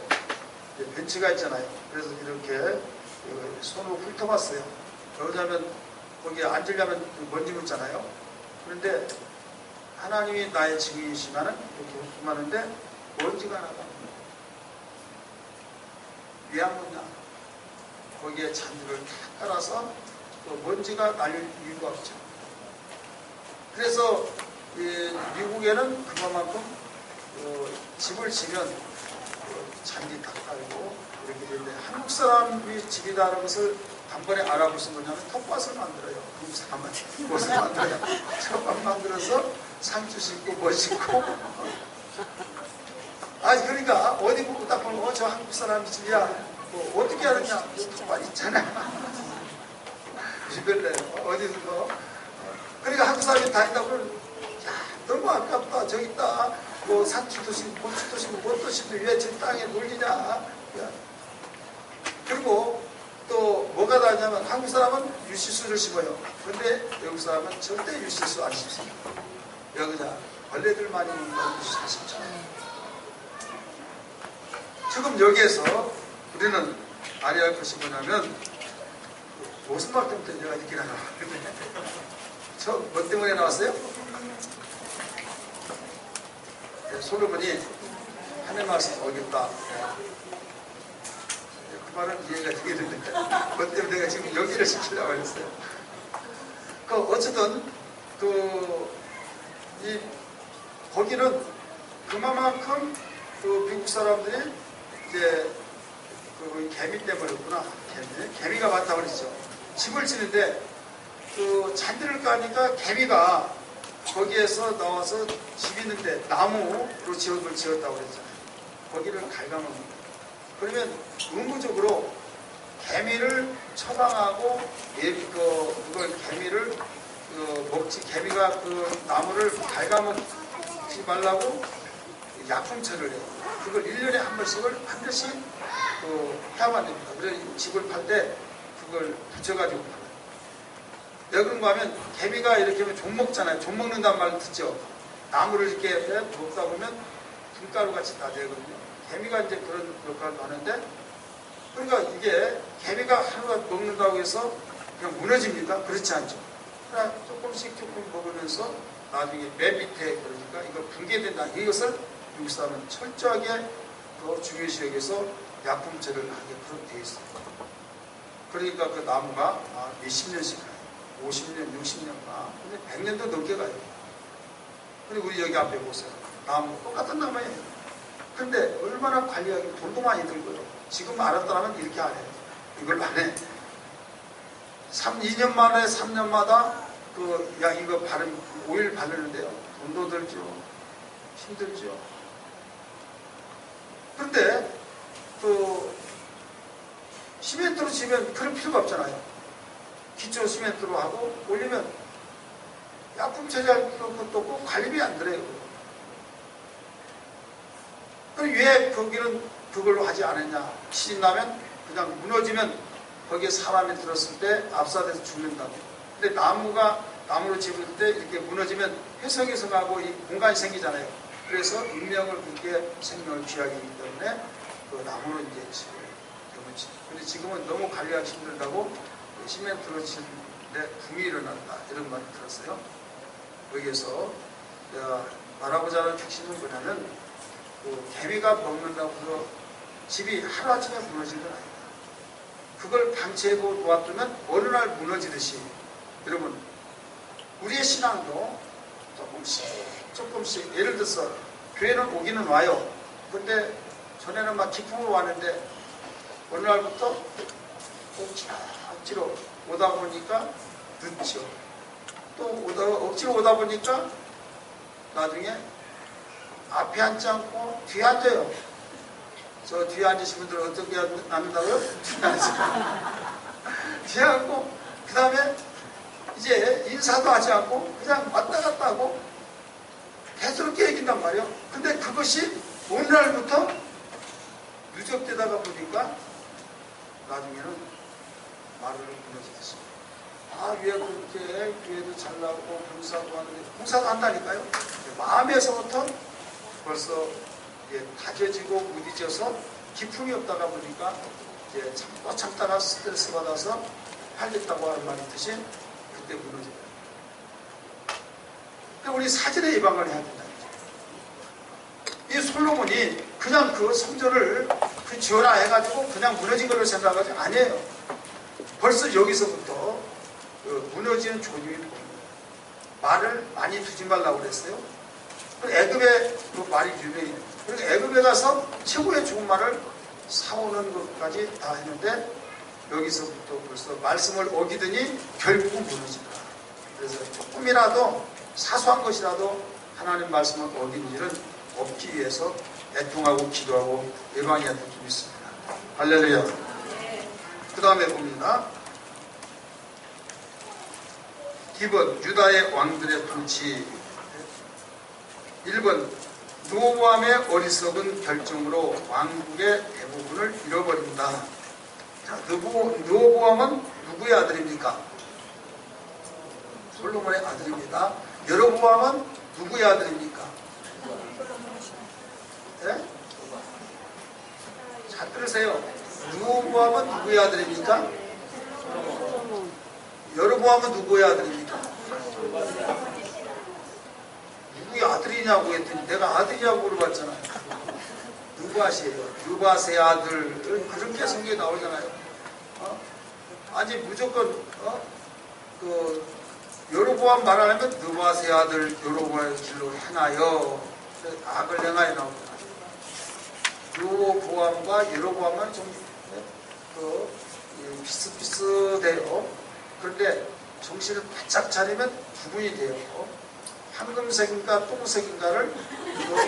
벤치가 있잖아요. 그래서 이렇게 손으로 훑어봤어요. 그러자면 거기에 앉으려면 먼지 묻잖아요. 그런데 하나님이 나의 증인이시면은 이렇게 훑어봤는데 먼지가 나갑니다. 왜 안 묻냐? 거기에 잔디를 다 깔아서 먼지가 날릴 이유가 없죠. 그래서 미국에는 그만큼 집을 지면 잔디 다 깔고 이렇게 되는데 한국 사람이 집이다라는 것을 단번에 알아볼 수 있는 거냐면 텃밭을 만들어요. 한국 사람은 무엇을 만들어요? 텃밭 만들어서 상추 심고 뭐 심고 그러니까 어디 보고 딱 보면 저 한국 사람 집이야. 뭐 어떻게 하느냐? 텃밭 있잖아. 이별래 어디서 뭐 그러니까 한국 사람이 다닌다고 그러면 야 너무 아깝다. 저기 있다. 뭐 상추도 심고 고추도 심고 뭐도 심고 왜 저 땅에 놀리냐. 야. 그리고 또 뭐가 다르냐면 한국 사람은 유실수를 심어요. 그런데 외국 사람은 절대 유실수 안 심습니다. 여기다 벌레들 많이 먹는 유실수 심잖아요. 지금 여기에서 우리는 알아야 할 것이 뭐냐면 무슨 말 때문에 내가 이렇게 나왔는데 저 뭐 때문에 나왔어요? 솔로몬이 하나님 말씀 어겼다. 그 말은 이해가 되겠는데 뭐 때문에 내가 지금 여기를 시키려고 했어요. 어쨌든 거기는 그만큼 미국 사람들이 이제 개미 때문이었구나. 개미가 많다고 그랬죠. 집을 지는데 잔디를 까니까 개미가 거기에서 나와서 집 있는데 나무로 지었다고 그랬잖아요. 거기를 갉아먹는. 그러면 의무적으로 개미를 처방하고 그걸 개미를 먹지 개미가 그 나무를 갉아먹지 말라고 약품처를 해요. 그걸 1년에 한 번씩을 반드시 해야만 됩니다. 그래서 집을 팔 때 그걸 붙여가지고 팔아요. 왜 그런가 하면 개미가 이렇게 하면 종 먹잖아요. 종 먹는다는 말 듣죠. 나무를 이렇게 먹다 보면 분가루 같이 다 되거든요. 개미가 이제 그런 역할을 하는데 그러니까 이게 개미가 하루가 먹는다고 해서 그냥 무너집니까? 그렇지 않죠. 그러나 조금 먹으면서 나중에 맨 밑에 그러니까 이거 붕괴된다. 이것을 미국 사람은 철저하게 더 중요시 여기서 약품질을 하게 되어 있어요. 그러니까 그 나무가 몇십 년씩 가요. 50년, 60년 가. 근데 100년도 넘게 가요. 그리고 우리 여기 앞에 보세요. 나무 똑같은 나무예요. 근데 얼마나 관리하기 돈도 많이 들고요. 지금 알았더라면 이렇게 안 해요. 이걸 안 해. 2년 만에 3년마다 이거 오일 바르는데요. 돈도 들죠. 힘들죠. 그런데 시멘트로 지면 그럴 필요가 없잖아요. 기초 시멘트로 하고 올리면 약품 처리할 것도 없고 관리비 안 들어요. 그럼 왜 거기는 그걸로 하지 않았냐? 시집나면 그냥 무너지면 거기에 사람이 들었을 때 압사돼서 죽는다고. 근데 나무로 지을 때 이렇게 무너지면 회성해서가고 이 공간이 생기잖아요. 그래서 인명을 그렇게 생명을 귀하게 하기 때문에 그 나무로 이제 지금 근데 지금은 너무 관리하기 힘들다고 시멘트로 치는데 붐이 일어난다 이런 말을 들었어요. 여기에서 내가 말하고자 하는 핵심은 뭐냐면 개미가 먹는다고 해서 집이 하루아침에 무너지는 건 아니다. 그걸 방치하고 놓아두면 어느 날 무너지듯이 여러분 우리의 신앙도 조금씩 예를 들어서 교회는 오기는 와요. 근데 전에는 막 기쁨으로 왔는데 어느 날부터 억지로 오다 보니까 늦죠. 또 억지로 오다 보니까 나중에 앞에 앉지 않고 뒤에 앉아요. 저 뒤에 앉으신 분들 어떻게 앉는다고요? 뒤에 앉고 그 다음에 이제 인사도 하지 않고 그냥 왔다 갔다 하고 계속 얘기한단 말이에요. 근데 그것이 어느 날부터 누적되다가 보니까 나중에는 말을 무너지듯이 왜 그렇게 교회도 잘 나오고 봉사도 하는데 봉사도 한다니까요. 마음에서부터 벌써 다져지고 무디져서 기품이 없다가 보니까 이제 참다가 스트레스 받아서 팔렸다고 하는 말이 있듯이 그때 무너져요. 그러니까 우리 사전에 예방을 해야 된다. 이 솔로몬이 그냥 그 성전을 지어라 해가지고 그냥 무너진 걸로 생각하지 아니에요. 벌써 여기서부터 무너지는 조짐이 보입니다. 말을 많이 두지 말라고 그랬어요. 애굽에 그 말이 유명해요. 그리고 애굽에 가서 최고의 좋은 말을 사오는 것까지 다 했는데 여기서부터 벌써 말씀을 어기더니 결국은 무너진다. 그래서 조금이라도 사소한 것이라도 하나님 말씀을 어기는 일은 없기 위해서 애통하고 기도하고 예방해야 될 점이 있습니다. 할렐루야. 그 다음에 봅니다. 2번 유다의 왕들의 통치. 1번 르호보암의 어리석은 결정으로 왕국의 대부분을 잃어버린다. 자, 르호보암은 누구의 아들입니까? 솔로몬의 아들입니다. 여로보암은 누구의 아들입니까? 네? 잘 들으세요. 르호보암은 누구의 아들입니까? 여로보암은 누구의 아들입니까? 누구의 아들이냐고 했더니 내가 아들이냐고 물어봤잖아요. 누바시예요. 누바세 아들. 그렇게 성경에 나오잖아요. 아니 무조건 여로보암 말 안 하면 누바세 아들 여로보암의 길로 행하여 악을 행하여 나오잖아요. 르호보암과 여로보암은 좀 비슷비슷해요. 그런데 정신을 바짝 차리면 구분이 돼요. 황금색인가 똥색인가를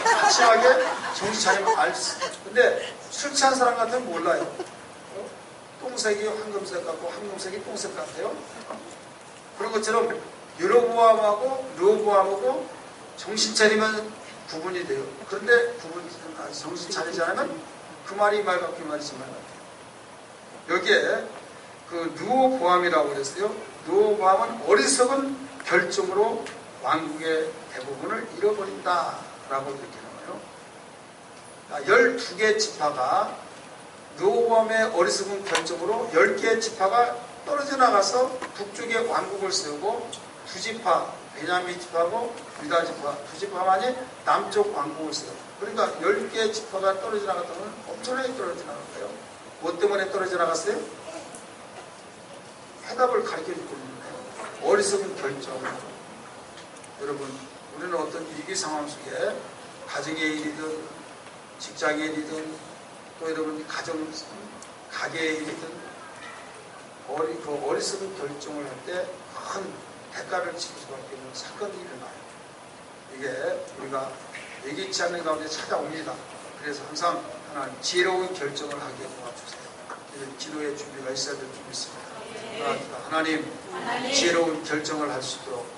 확실하게 정신 차리면 알 수 있어요. 근데 술 취한 사람 같으면 몰라요. 똥색이 황금색 같고 황금색이 똥색 같아요. 그런 것처럼 여로보암하고 르호보암하고 정신 차리면 구분이 돼요. 그런데 정신 차리지 않으면 그 말이 말 같고 이 말이지 말 같아요. 여기에 그 르호보암이라고 그랬어요. 르호보암은 어리석은 결정으로 왕국의 대부분을 잃어버린다 라고 이렇게 나와요. 12개 지파가 르호보암의 어리석은 결정으로 10개의 지파가 떨어져 나가서 북쪽에 왕국을 세우고 두 지파, 베냐민 지파하고 유다 지파, 두 지파만이 남쪽 왕국을 세우고, 그러니까 10개의 지파가 떨어져 나갔다면 엄청나게 떨어져 나갔어요. 뭐 때문에 떨어져 나갔어요? 해답을 가르쳐 주고 있는데 어리석은 결정. 여러분, 우리는 어떤 위기 상황 속에 가정의 일이든 직장의 일이든 또 여러분 가게의 일이든 그 어리석은 결정을 할 때 큰 대가를 치를 수밖에 없는 사건이 일어나요. 이게 우리가 예기치 않는 가운데 찾아옵니다. 그래서 항상 하나님 지혜로운 결정을 하게 도와주세요. 기도의 준비가 있어야 될 줄 믿습니다. 하나님 지혜로운 결정을 할 수 있도록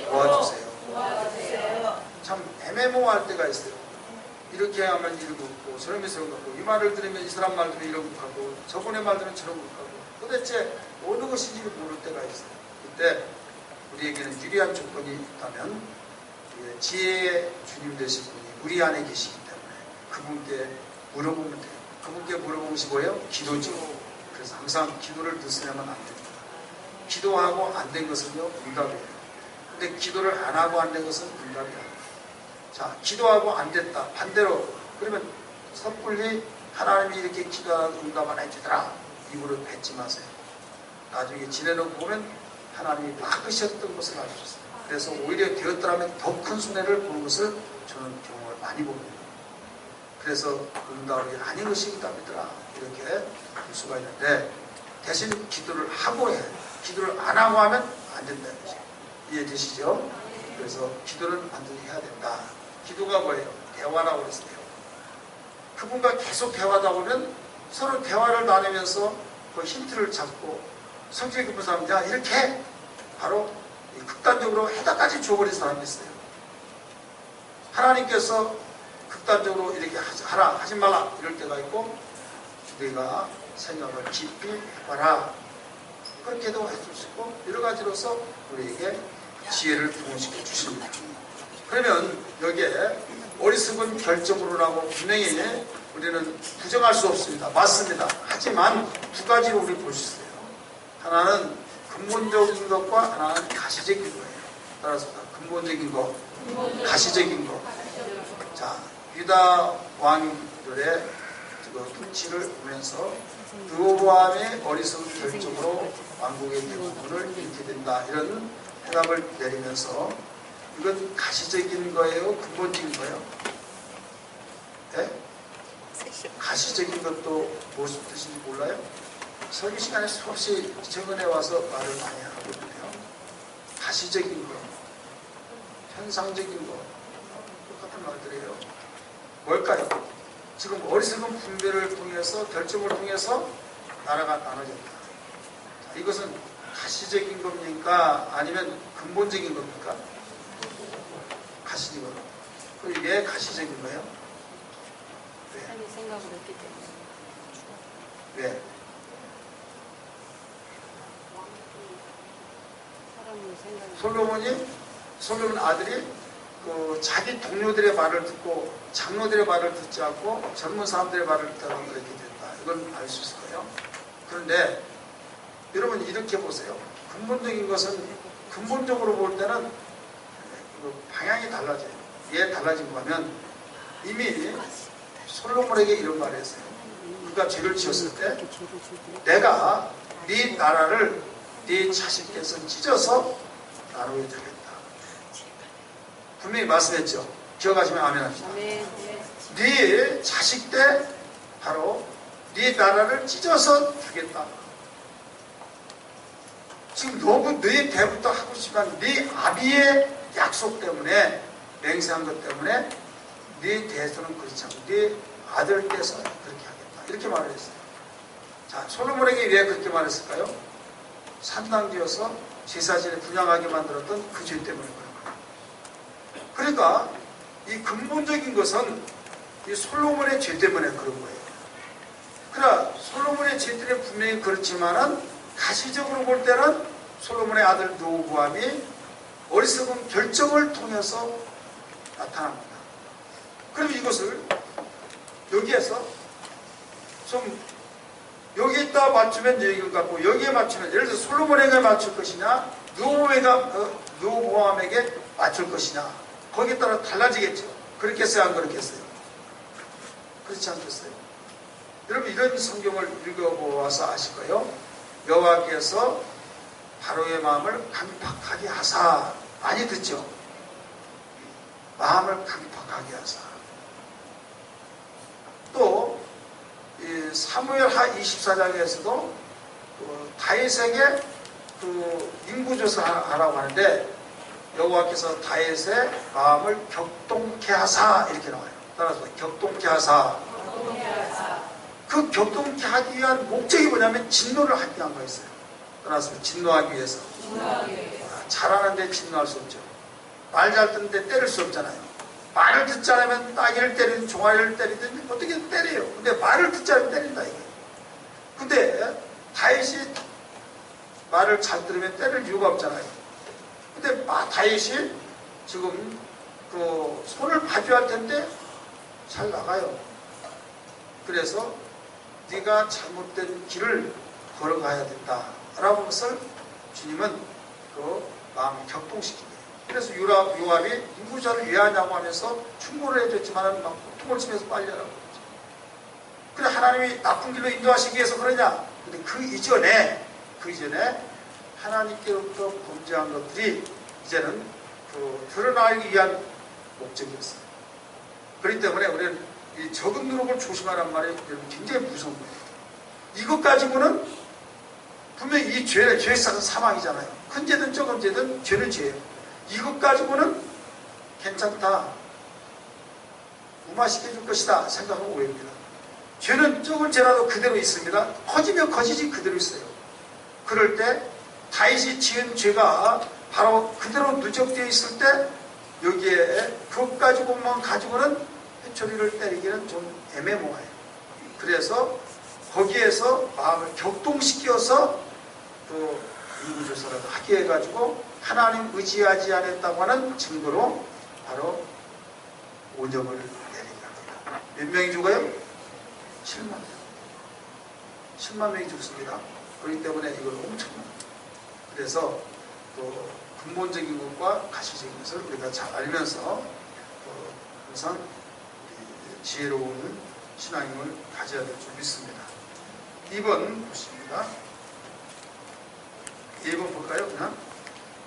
도와주세요. 참 애매모호할 때가 있어요. 이렇게 하면 이러고 있고 저러면서 이러고 있고 이 말을 들으면 이 사람 말 들으면 이러고 하고 저분의 말 들으면 저러고 하고 도대체 어느 것인지를 모를 때가 있어요. 그때 우리에게는 유리한 조건이 있다면 지혜의 주님 되신 분이 우리 안에 계시기 때문에 그분께 물어보면 돼요. 그분께 물어보는 것이 뭐예요? 기도죠. 그래서 항상 기도를 늦으려면 안 됩니다. 기도하고 안 된 것은요, 응답이에요. 근데 기도를 안 하고 안 된 것은 응답이 아니에요. 자, 기도하고 안 됐다. 반대로, 그러면 섣불리 하나님이 이렇게 기도하고 응답 안 해주더라. 입으로 뱉지 마세요. 나중에 지내놓고 보면 하나님이 막으셨던 것을 알으셨어요. 그래서 오히려 되었더라면 더 큰 손해를 보는 것을 저는 경험을 많이 봅니다. 그래서 응답이 아닌 것이 응답이더라. 이렇게 볼 수가 있는데 대신 기도를 하고 해. 기도를 안 하고 하면 안 된다는 거죠. 이해되시죠? 그래서 기도를 반드시 해야 된다. 기도가 뭐예요? 대화라고 그랬어요. 그분과 계속 대화하다 보면 서로 대화를 나누면서 그 힌트를 잡고 성질이 급한 사람, 야, 이렇게 해. 바로 극단적으로 해답까지 줘버린 사람이 있어요. 하나님께서 극단적으로 이렇게 하라, 하지 말라 이럴 때가 있고 내가 생각을 깊이 해봐라. 그렇게도 해줄 수 있고 여러 가지로서 우리에게 지혜를 부응시켜 주십니다. 그러면 여기에 어리석은 결정으로라고 분명히 우리는 부정할 수 없습니다. 맞습니다. 하지만 두 가지로 우리 볼 수 있어요. 하나는 근본적인 것과 하나는 가시적인 거예요. 따라서 근본적인 것, 가시적인 것. 자, 유다 왕들의 그 통치를 보면서 르호보암의 어리석은 결정으로 왕국의 대부분을 잃게 된다. 이런 해답을 내리면서 이건 가시적인 거예요? 근본적인 거예요? 네? 가시적인 것도 무슨 뜻인지 몰라요? 설교 시간에 수없이 최근에 와서 말을 많이 하거든요. 가시적인 거, 현상적인 거, 똑같은 말들이에요. 뭘까요? 지금 어리석은 분별을 통해서, 결정을 통해서 나라가 나눠졌다. 자, 이것은 가시적인 겁니까? 아니면 근본적인 겁니까? 가시적인 거. 그럼 왜 가시적인 거예요? 사람이 생각을 했기 때문에. 왜? 솔로몬 아들이 그 자기 동료들의 말을 듣고 장로들의 말을 듣지 않고 젊은 사람들의 말을 듣다가 그렇게 됐다. 이건 알 수 있을 거예요. 그런데 여러분 이렇게 보세요. 근본적인 것은 근본적으로 볼 때는 방향이 달라져요. 왜 달라진 거면 이미 솔로몬에게 이런 말을 했어요. 그가 죄를 지었을 때 내가 네 나라를 네 자식께서 찢어서 나누어 주겠다. 분명히 말씀했죠. 기억하시면 아멘 합시다. 네 자식 때 바로 네 나라를 찢어서 주겠다. 지금 너무 네 때부터 하고 싶지만 네 아비의 약속 때문에 맹세한 것 때문에 네 대에서는 그렇지 않고 네 아들께서 그렇게 하겠다. 이렇게 말을 했어요. 자, 솔로몬에게 왜 그렇게 말했을까요? 산당지어서 제사지를 분양하게 만들었던 그 죄 때문에 그런 거예요. 그러니까 이 근본적인 것은 이 솔로몬의 죄 때문에 그런 거예요. 그러나 솔로몬의 죄 때문에 분명히 그렇지만은 가시적으로 볼 때는 솔로몬의 아들 르호보암이 어리석은 결정을 통해서 나타납니다. 그럼 이것을 여기에서 좀 여기에다 맞추면 여기를 갖고 여기에 맞추면 예를 들어서 솔로몬에게 맞출 것이냐 르호보암에게 맞출 것이냐 거기에 따라 달라지겠죠. 그렇겠어요? 안 그렇겠어요? 그렇지 않겠어요? 여러분 이런 성경을 읽어보아서 아실 거예요. 여호와께서 바로의 마음을 강팍하게 하사 많이 듣죠. 마음을 강팍하게 하사 또 사무엘하 24장에서도 다윗에게 인구조사 하라고 하는데 여호와께서 다윗의 마음을 격동케 하사 이렇게 나와요. 따라서 격동케 하사. 그 격동케 하기 위한 목적이 뭐냐면 진노를 하기 위한 거였어요. 따라서 진노하기 위해서. 잘하는데 진노할 수 없죠. 말 잘 듣는데 때릴 수 없잖아요. 말을 듣지 않으면 따귀를 때리든 종아리를 때리든 어떻게 때려요. 근데 말을 듣지 않으면 때린다 이게. 근데 다윗이 말을 잘 들으면 때릴 이유가 없잖아요. 근데 다윗이 지금 그 손을 봐줘야 할 텐데 잘 나가요. 그래서 네가 잘못된 길을 걸어가야 된다라는 것을 주님은 그 마음을 격동시킵니다. 그래서 요압이 인구자를 왜 하냐고 하면서 충고를 해줬지만 막 통을 치면서 빨리 하라고 그러죠. 그래 하나님이 나쁜 길로 인도하시기 위해서 그러냐? 근데 그 이전에 하나님께로부터 범죄한 것들이 이제는 드러나기 위한 목적이었어요. 그렇기 때문에 우리는 이 적은 누룩을 조심하란 말이 굉장히 무서운 거예요. 이것 가지고는 분명히 이 죄의 시작은 사망이잖아요. 큰 죄든 적은 죄든 죄는 죄예요. 이것 가지고는 괜찮다. 무마시켜줄 것이다. 생각하면 오해입니다. 죄는 적은 죄라도 그대로 있습니다. 커지면 커지지 그대로 있어요. 그럴 때 다윗이 지은 죄가 바로 그대로 누적되어 있을 때 여기에 그것 가지고는 회초리를 때리기는 좀 애매모호해요. 그래서 거기에서 마음을 격동시켜서 또 인구조사를 하게 해가지고 하나님 의지하지 않았다고 하는 증거로 바로 오점을 내리게 합니다. 몇 명이 죽어요? 7만 명. 7만 명이 죽습니다. 그렇기 때문에 이걸 엄청난. 그래서 또 근본적인 것과 가시적인 것을 우리가 잘 알면서 항상 지혜로운 신앙임을 가져야 될 줄 믿습니다. 2번 보십니다. 1번 볼까요? 그냥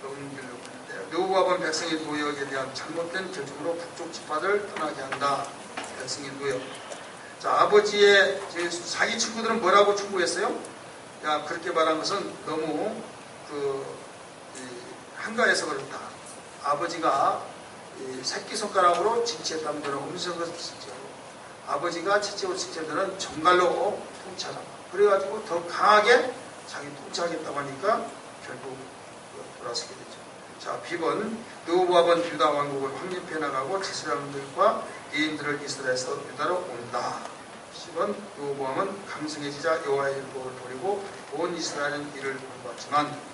넘기려고 하는데요. 여호와는 백성의 노역에 대한 잘못된 결정으로 북쪽 지파를 떠나게 한다. 백성의 노역. 자, 아버지의 자기 친구들은 뭐라고 충고했어요? 야, 그렇게 말한 것은 너무 한가해서 그렇다. 아버지가 새끼손가락으로 징치했다면 너는 음성을 징치하고 아버지가 채찍으로 징치했다면 정갈로 통치하라. 그래가지고 더 강하게 자기 통치하겠다고 하니까 결국 돌아서게 되죠. 자, B번 여호와는 유다 왕국을 확립해 나가고 지스라엘들과 예인들을 이스라엘에서 유다로 온다. 10번 여호와는 강성해지자 여호와의 율법을 버리고 온 이스라엘은 이를 본받지만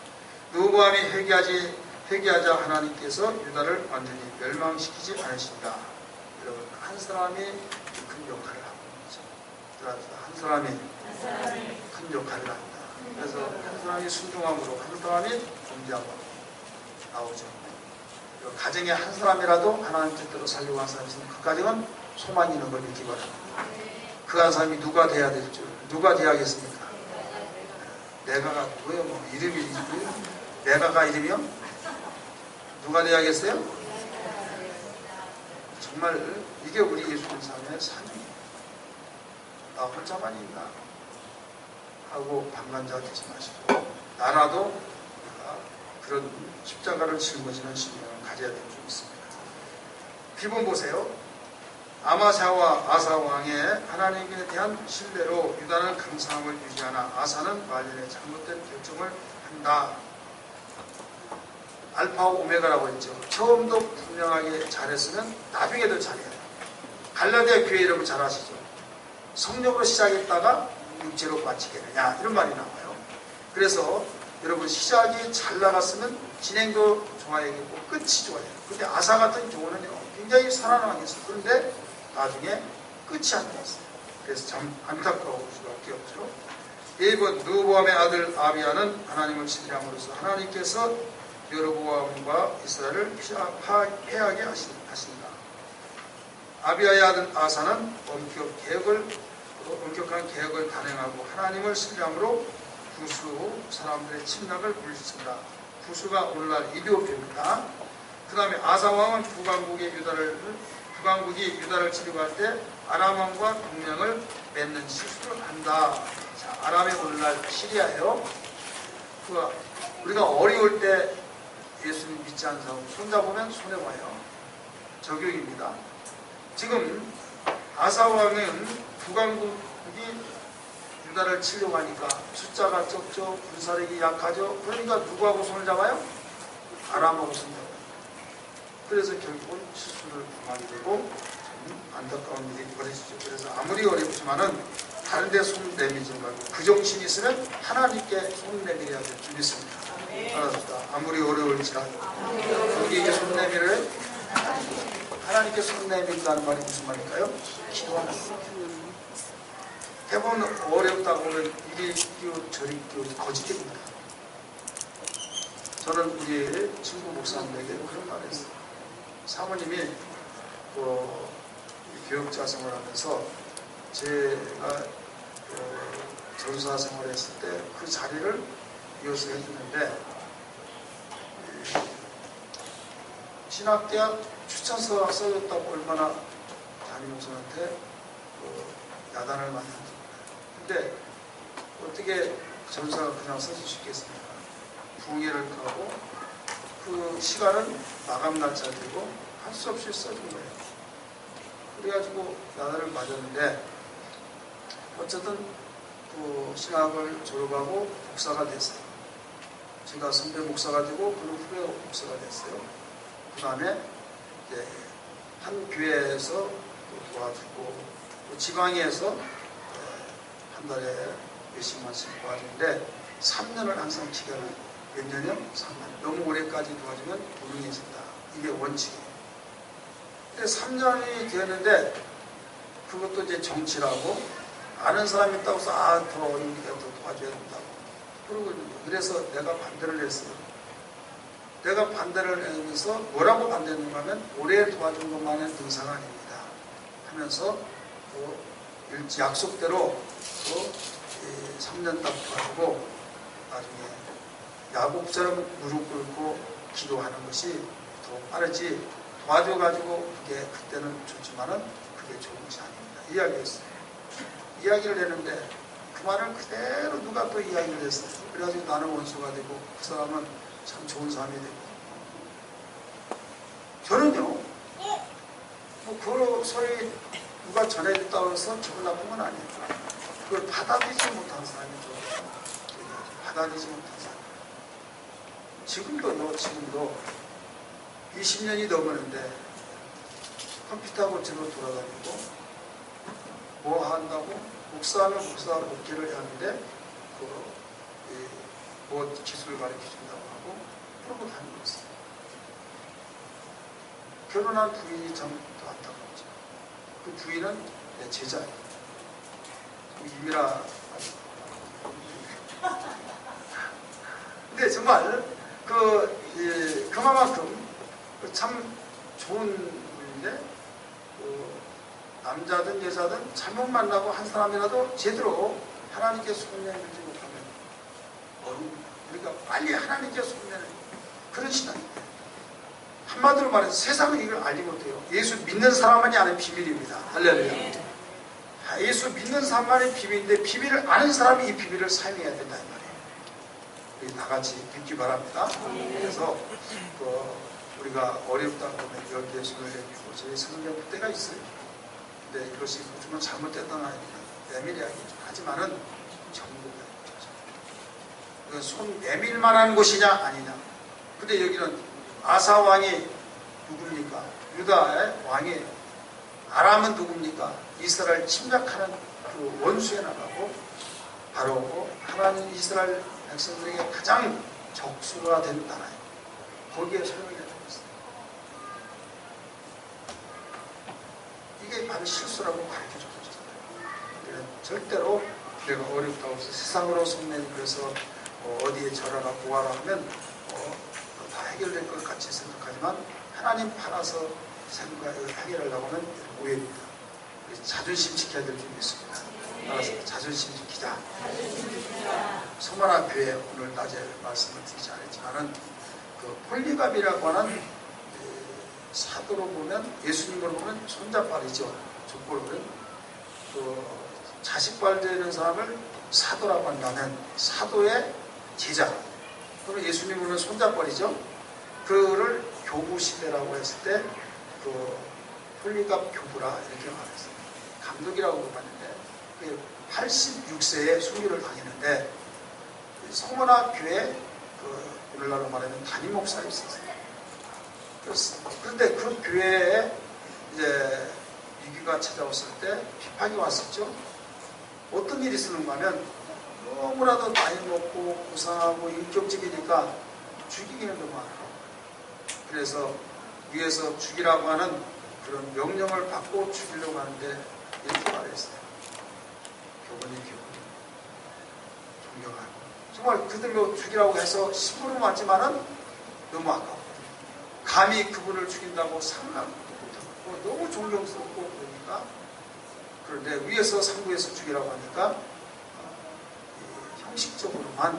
여호와함이 회개하자 하나님께서 유다를 완전히 멸망시키지 않으신다. 여러분, 한 사람이 큰 역할을 하고 있죠. 한 사람이 큰 역할을 합니다. 그래서 한 사람이 순종함으로 한 사람이 존재하고 나오죠. 가정에 한 사람이라도 하나님 뜻대로 살려고 한 사람이 있으면 그 가정은 소망이 있는 걸 믿기 바랍니다. 그 한 사람이 누가 돼야 될 줄, 누가 돼야겠습니까? 내가가 누구예요? 뭐 이름이 누구예요? 내가가 이름이요? 누가 돼야겠어요? 정말 이게 우리 예수님 삶의 삶이에요. 나 혼자만 있나? 하고 방관자 되지 마시고 나라도 그런 십자가를 짊어지는 신앙을 가져야 될 줄 있습니다. 비본 보세요. 아마샤와 아사 왕의 하나님에 대한 신뢰로 유다는 강성함을 유지하나 아사는 말년에 잘못된 결정을 한다. 알파와 오메가라고 했죠. 처음도 분명하게 잘했으면 나중에도 잘해야 돼요. 갈라디아 교회 이름을 잘 아시죠? 성령으로 시작했다가 육체로 마치겠느냐 이런 말이 나와요. 그래서 여러분 시작이 잘 나갔으면 진행도 좋아야겠고 끝이 좋아요. 근데 아사 같은 경우는 굉장히 살아나게 했어요. 그런데 나중에 끝이 안 났어요. 그래서 참 안타까울 수밖에 없죠. 1번 르호보암의 아들 아비야는 하나님을 신뢰함으로써 하나님께서 여로보암과 이스라엘을 패하게 하신다. 아비야의 아들 아사는 엄격한 계획을 단행하고 하나님을 신뢰함으로 구수 사람들의 침략을 물리친다. 구수가 오늘날 이디오피아입니다. 그 다음에 아사 왕은 북왕국이 유다를 치료할 때 아람 왕과 동맹을 맺는 실수를 한다. 자, 아람이 오늘날 시리아예요. 우리가 어려울 때 예수님 믿지 않는 사람 손잡으면 손해봐요. 적용입니다. 지금 아사 왕은 북왕국이 유다를 치려고 하니까 숫자가 적죠. 군사력이 약하죠. 그러니까 누구하고 손을 잡아요? 아람하고 손을 잡아요. 그래서 결국은 실수를 당하게 되고 안타까운 일이 벌어지죠. 그래서 아무리 어렵지만은 다른 데 손 내밀지 말고 그 정신이 있으면 하나님께 손 내밀어야 될 줄 믿습니다. 알았습니다. 아무리 어려울지라도 우리에게 손 내밀을 하나님께 손 내밀다는 말이 무슨 말일까요? 기도하는 거예요. 대부분 어렵다고 하면 이리 끼고 저리 끼고 거짓됩니다. 저는 우리 친구 목사님에게 그런 말을 했어요. 사모님이 교육자 생활하면서 제가 전사 생활했을 때 그 자리를 이어서 해주는데 신학대학 추천서가 써졌다고 얼마나 담임 목사한테 야단을 많이 합니다. 근데 어떻게 전사가 그냥 써줄 수 있겠습니까? 부흥회를 가고 그 시간은 마감 날짜 되고 할 수 없이 써준 거예요. 그래가지고 야단을 맞았는데 어쨌든 그 신학을 졸업하고 목사가 됐어요. 제가 선배 목사가 되고 그 후배 목사가 됐어요. 그 다음에 이제 한 교회에서 도와주고 지방에서 한 달에 몇십만씩 도와주는데 3년을 항상 기간을 몇 년이요? 3년. 너무 오래까지 도와주면 무능해진다. 이게 원칙이에요. 근데 3년이 되었는데 그것도 이제 정치라고 아는 사람이 있다고 해서 더 어려우니까 더 도와줘야 된다고 그러고 있는 거예요. 그래서 내가 반대를 했어요. 내가 반대를 하면서 뭐라고 반대했는가 하면 올해 도와준 것만은 능사가 아닙니다 하면서 약속대로 3년 딱 도와주고 나중에 야곱처럼 무릎 꿇고 기도하는 것이 더 빠르지 도와줘가지고 그게 그때는 좋지만은 그게 좋은 것이 아닙니다. 이야기했어요. 이야기를 했는데 그 말을 그대로 누가 또 이야기를 했어요. 그래가지고 나는 원수가 되고 그 사람은 참 좋은 사람이 되고 저는요 그 소리 누가 전해줬다고 해서 기분 나쁜 건 아니에요. 그걸 받아들이지 못한 사람이죠. 받아들이지 못한 사람. 지금도 20년이 넘었는데 컴퓨터하고 집으로 돌아다니고 뭐 한다고 목사하면 목사 목회를 하는데 뭐 기술을 가르쳐준다고 하고 그러고 다니고 있어요. 결혼한 부인이 참 더 안타깝죠. 그 부인은 내 제자예요. 이미라. 근데 정말 그만큼 참 좋은 분인데 남자든 여자든 잘못 만나고 한 사람이라도 제대로 하나님께 속내밀지 못하면 어려웁니다. 그러니까 빨리 하나님께 속내는 그런 신앙입니다. 한마디로 말해서 세상은 이걸 알지 못해요. 예수 믿는 사람만이 아는 비밀입니다. 할렐루야. 예수 믿는 사람만의 비밀인데 비밀을 아는 사람이 이 비밀을 사용해야 된다 이 말이에요. 우리 다같이 믿기 바랍니다. 그래서 우리가 어렵다 보면 10개, 20개 저희 성경 때가 있어요. 근데 이것이 정말 잘못됐다는 아닙니다. 내밀이야기죠. 하지만은 정부가 이건 손 내밀만한 곳이냐 아니냐. 근데 여기는 아사 왕이 누굽니까? 유다의 왕이에요. 아람은 누굽니까? 이스라엘 침략하는 그 원수에 나가고 바로 하나님 이스라엘 백성들에게 가장 적수가 된 나라예요. 거기에 소용이 되고 있어요. 이게 바로 실수라고 가르쳐주고 있잖아요. 절대로 내가 어렵다고 해서 세상으로 속내니 그래서 어디에 절하라 구하라 하면 다 해결될 것 같이 생각하지만 하나님 팔아서 해결하려고 하면 오해입니다. 자존심 지켜야 될 점이 있습니다. 따라서 자존심 지키자. 서머나 교회 오늘 낮에 말씀을 드리지 않았지만은 그 폴리갑이라고 하는 사도로 보면 예수님으로 보면 손자발이죠. 족보로는 자식발 되는 사람을 사도라고 한다면 사도의 제자. 그러면 예수님으로는 손자발이죠. 그를 교부 시대라고 했을 때 폴리갑 교부라 이렇게 말했어요. 감독이라고 봤는데 86세에 순교를 당했는데 성모나 교회 오늘날로 말하면 담임 목사가 있었어요. 그런데 그 교회에 이제 위기가 찾아왔을 때 비판이 왔었죠. 어떤 일이 있었는가 하면 너무나도 나이 먹고 고상하고 인격적이니까 죽이기는 너무 많아요. 그래서 위에서 죽이라고 하는 그런 명령을 받고 죽이려고 하는데 이렇게 말했어요. 교본이 존경하고 정말 그들로 죽이라고 해서 심부름 왔지만은 너무 아까워. 감히 그분을 죽인다고 상상도 못하고 너무 존경스럽고 그러니까 그런데 위에서 상부에서 죽이라고 하니까 형식적으로만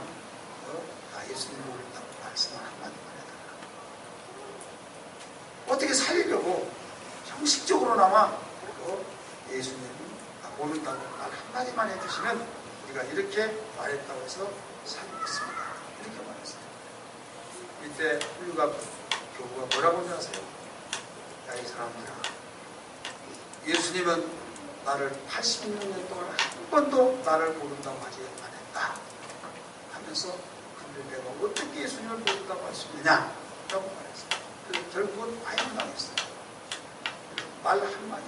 나 예수님을 모른다고 말씀을 한마디만 해달라. 어떻게 살리려고 형식적으로나마 예수님이 나 모른다고 말 한마디만 해주시면 우리가 이렇게 말했다고 해서 살리겠습니다. 이렇게 말했어요. 이때 훌륭한 교부가 뭐라고 하는지 아세요? 야, 이 사람들아, 예수님은 나를 86년 동안 한 번도 나를 모른다고 하지 않았다 하면서 근데 내가 어떻게 예수님을 모른다고 할 수 있느냐 라고 말했어요. 그래서 결국은 파행당했어요. 말 한마디.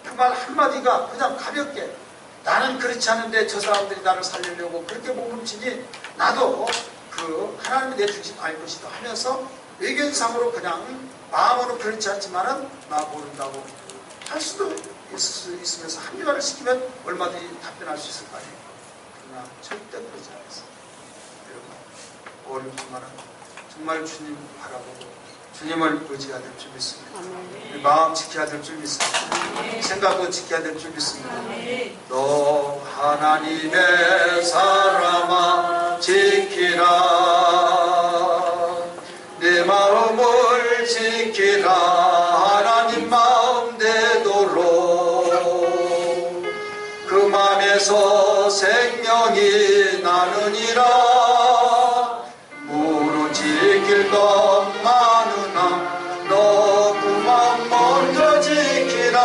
그 말 한마디가 그냥 가볍게 나는 그렇지 않은데 저 사람들이 나를 살리려고 그렇게 몸을 치니 나도 그 하나님이 내 중심 알 것이다 하면서 외견상으로 그냥 마음으로 그렇지 않지만은 나 모른다고 할 수도 있으면서 합리화를 시키면 얼마든지 답변할 수 있을 거 아니에요. 그러나 절대 그러지 않았어요. 여러분, 올해 주말은 정말 주님 바라보고 주님을 의지해야 될 줄 믿습니다. 우리 마음 지켜야 될 줄 믿습니다. 생각도 지켜야 될 줄 믿습니다. 너 하나님의 사람아 지키라. 내 마음을 지키라. 하나님 마음 되도록 그 맘에서 생명이 나느니라. 무릇 지킬 것 많으나 너 그 맘 먼저 지키라.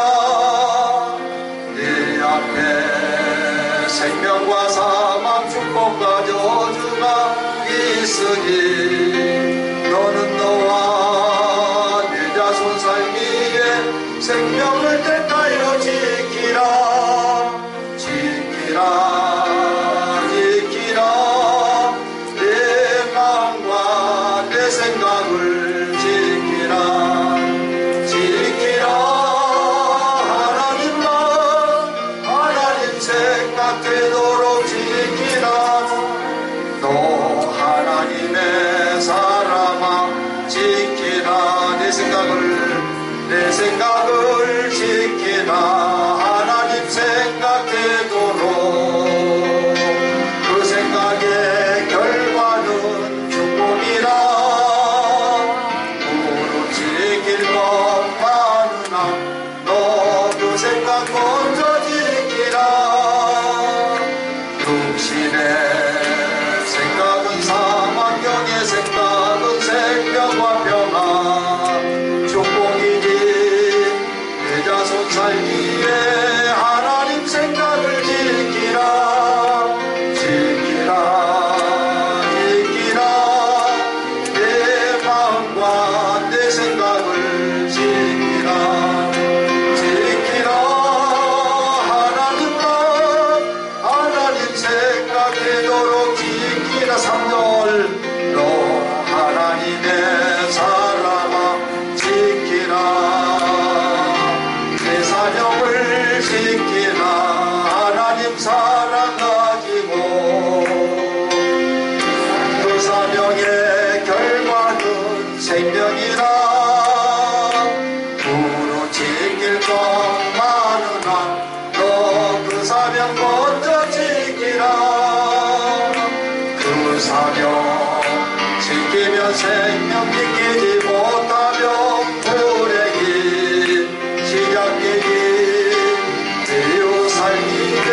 내 앞에 생명과 사망 축복과 저주가 있으니 너는 너와 내 자손 살기에 생명을 택하여 지키라. 지키라 지키라. 내 마음과 내 생각을 지키라. 지키라. 하나님 마음 하나님 생각 되도록 지키라. 너 하나님의 사람아 지키라. 내 생각을 지키라. 하나님 생각 되도록 그 생각의 결과는 축복이라. 무릇 지킬 것 많으나 너 그 생각 먼저 지키라. 육신의 생각은 사망, 영의 생각은 생명과 평화 축복이니 내 자손 살기에 하나님 생각을 지키라. 지키라 지키라. 내 마음과 내 생각을 지키라. 지키라. 하나님 마음 하나님 생각되도록 지키라. 3절 너 하나님의 사람아 지키라. 내 사명을 지키라. 하나님 사랑 가지고 그 사명의 결과는 생명이라. 무릇 지킬 것 많으나 너 그 사명 먼저 지키라. 그 사명 지키면 생명, 지키지 못하면 불행이 시작되니 이웃 살기에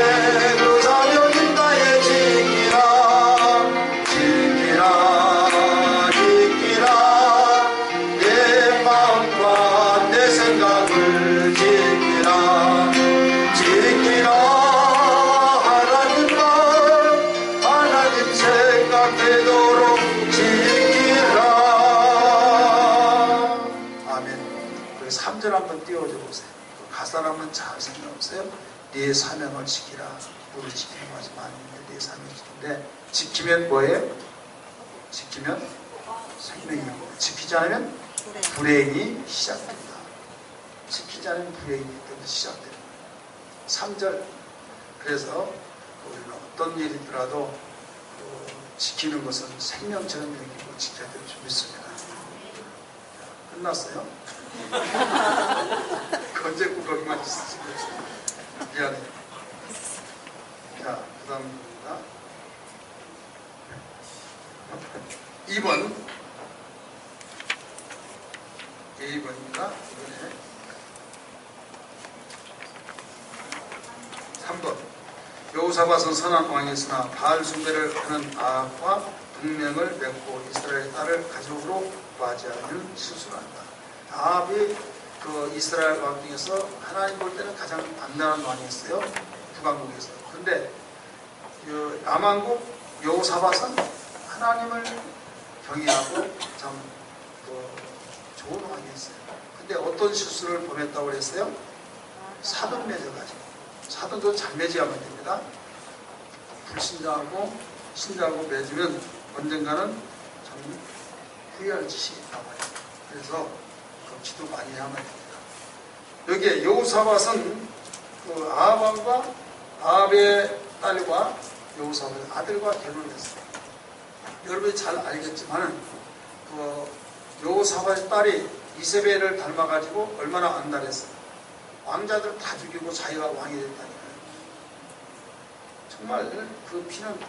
그 사명인 나의 지키라. 지키라 지키라. 내 마음과 내 생각을 지키라. 지키라. 하나님 마음 하나님 생각되도록 지키라. 아멘. 그래서 3절 한번 띄워줘 보세요. 가사를 한번 잘 생각해보세요. 네 사명을 지키라. 우리 지키는 거 하지 말는데 네 사명을 지키는데 지키면 뭐예요? 지키면 생명이고 지키지 않으면 불행이 시작된다. 지키지 않으면 불행이 시작된다. 3절. 그래서 우리는 어떤 일이 있더라도 지키는 것은 생명처럼 여기고 지켜야 될 줄 믿습니다. 자, 끝났어요? 언제 구걸만 있으시고 미안해요. 자, 그 다음입니다. 2번 2번입니다. 이번에 3번 여호사밧은 선한 왕이었으나 바알 숭배를 하는 아합과 동맹을 맺고 이스라엘 딸을 가족으로 맞이하는 실수를 한다. 아합이 그 이스라엘 왕 중에서 하나님 볼 때는 가장 안전한 왕이었어요. 북왕국에서. 그런데 남왕국 여호사밧은 하나님을 경외하고 참 좋은 왕이었어요. 근데 어떤 실수를 범했다고 그랬어요? 사돈 맺어가지고. 사돈도 잘 맺어야만 됩니다. 불신자하고 신자하고 맺으면 언젠가는 참 후회할 짓이 있단 말이에요. 그래서 그 기도 많이 하면 됩니다. 여기에 여호사밧은 그 아합과 아합의 딸과 여호사밧의 아들과 결혼했어요. 여러분이 잘 알겠지만은 그 여호사밧의 딸이 이세벨을 닮아가지고 얼마나 안달했어요. 왕자들 다 죽이고 자기가 왕이 됐다니까요. 정말 그 피는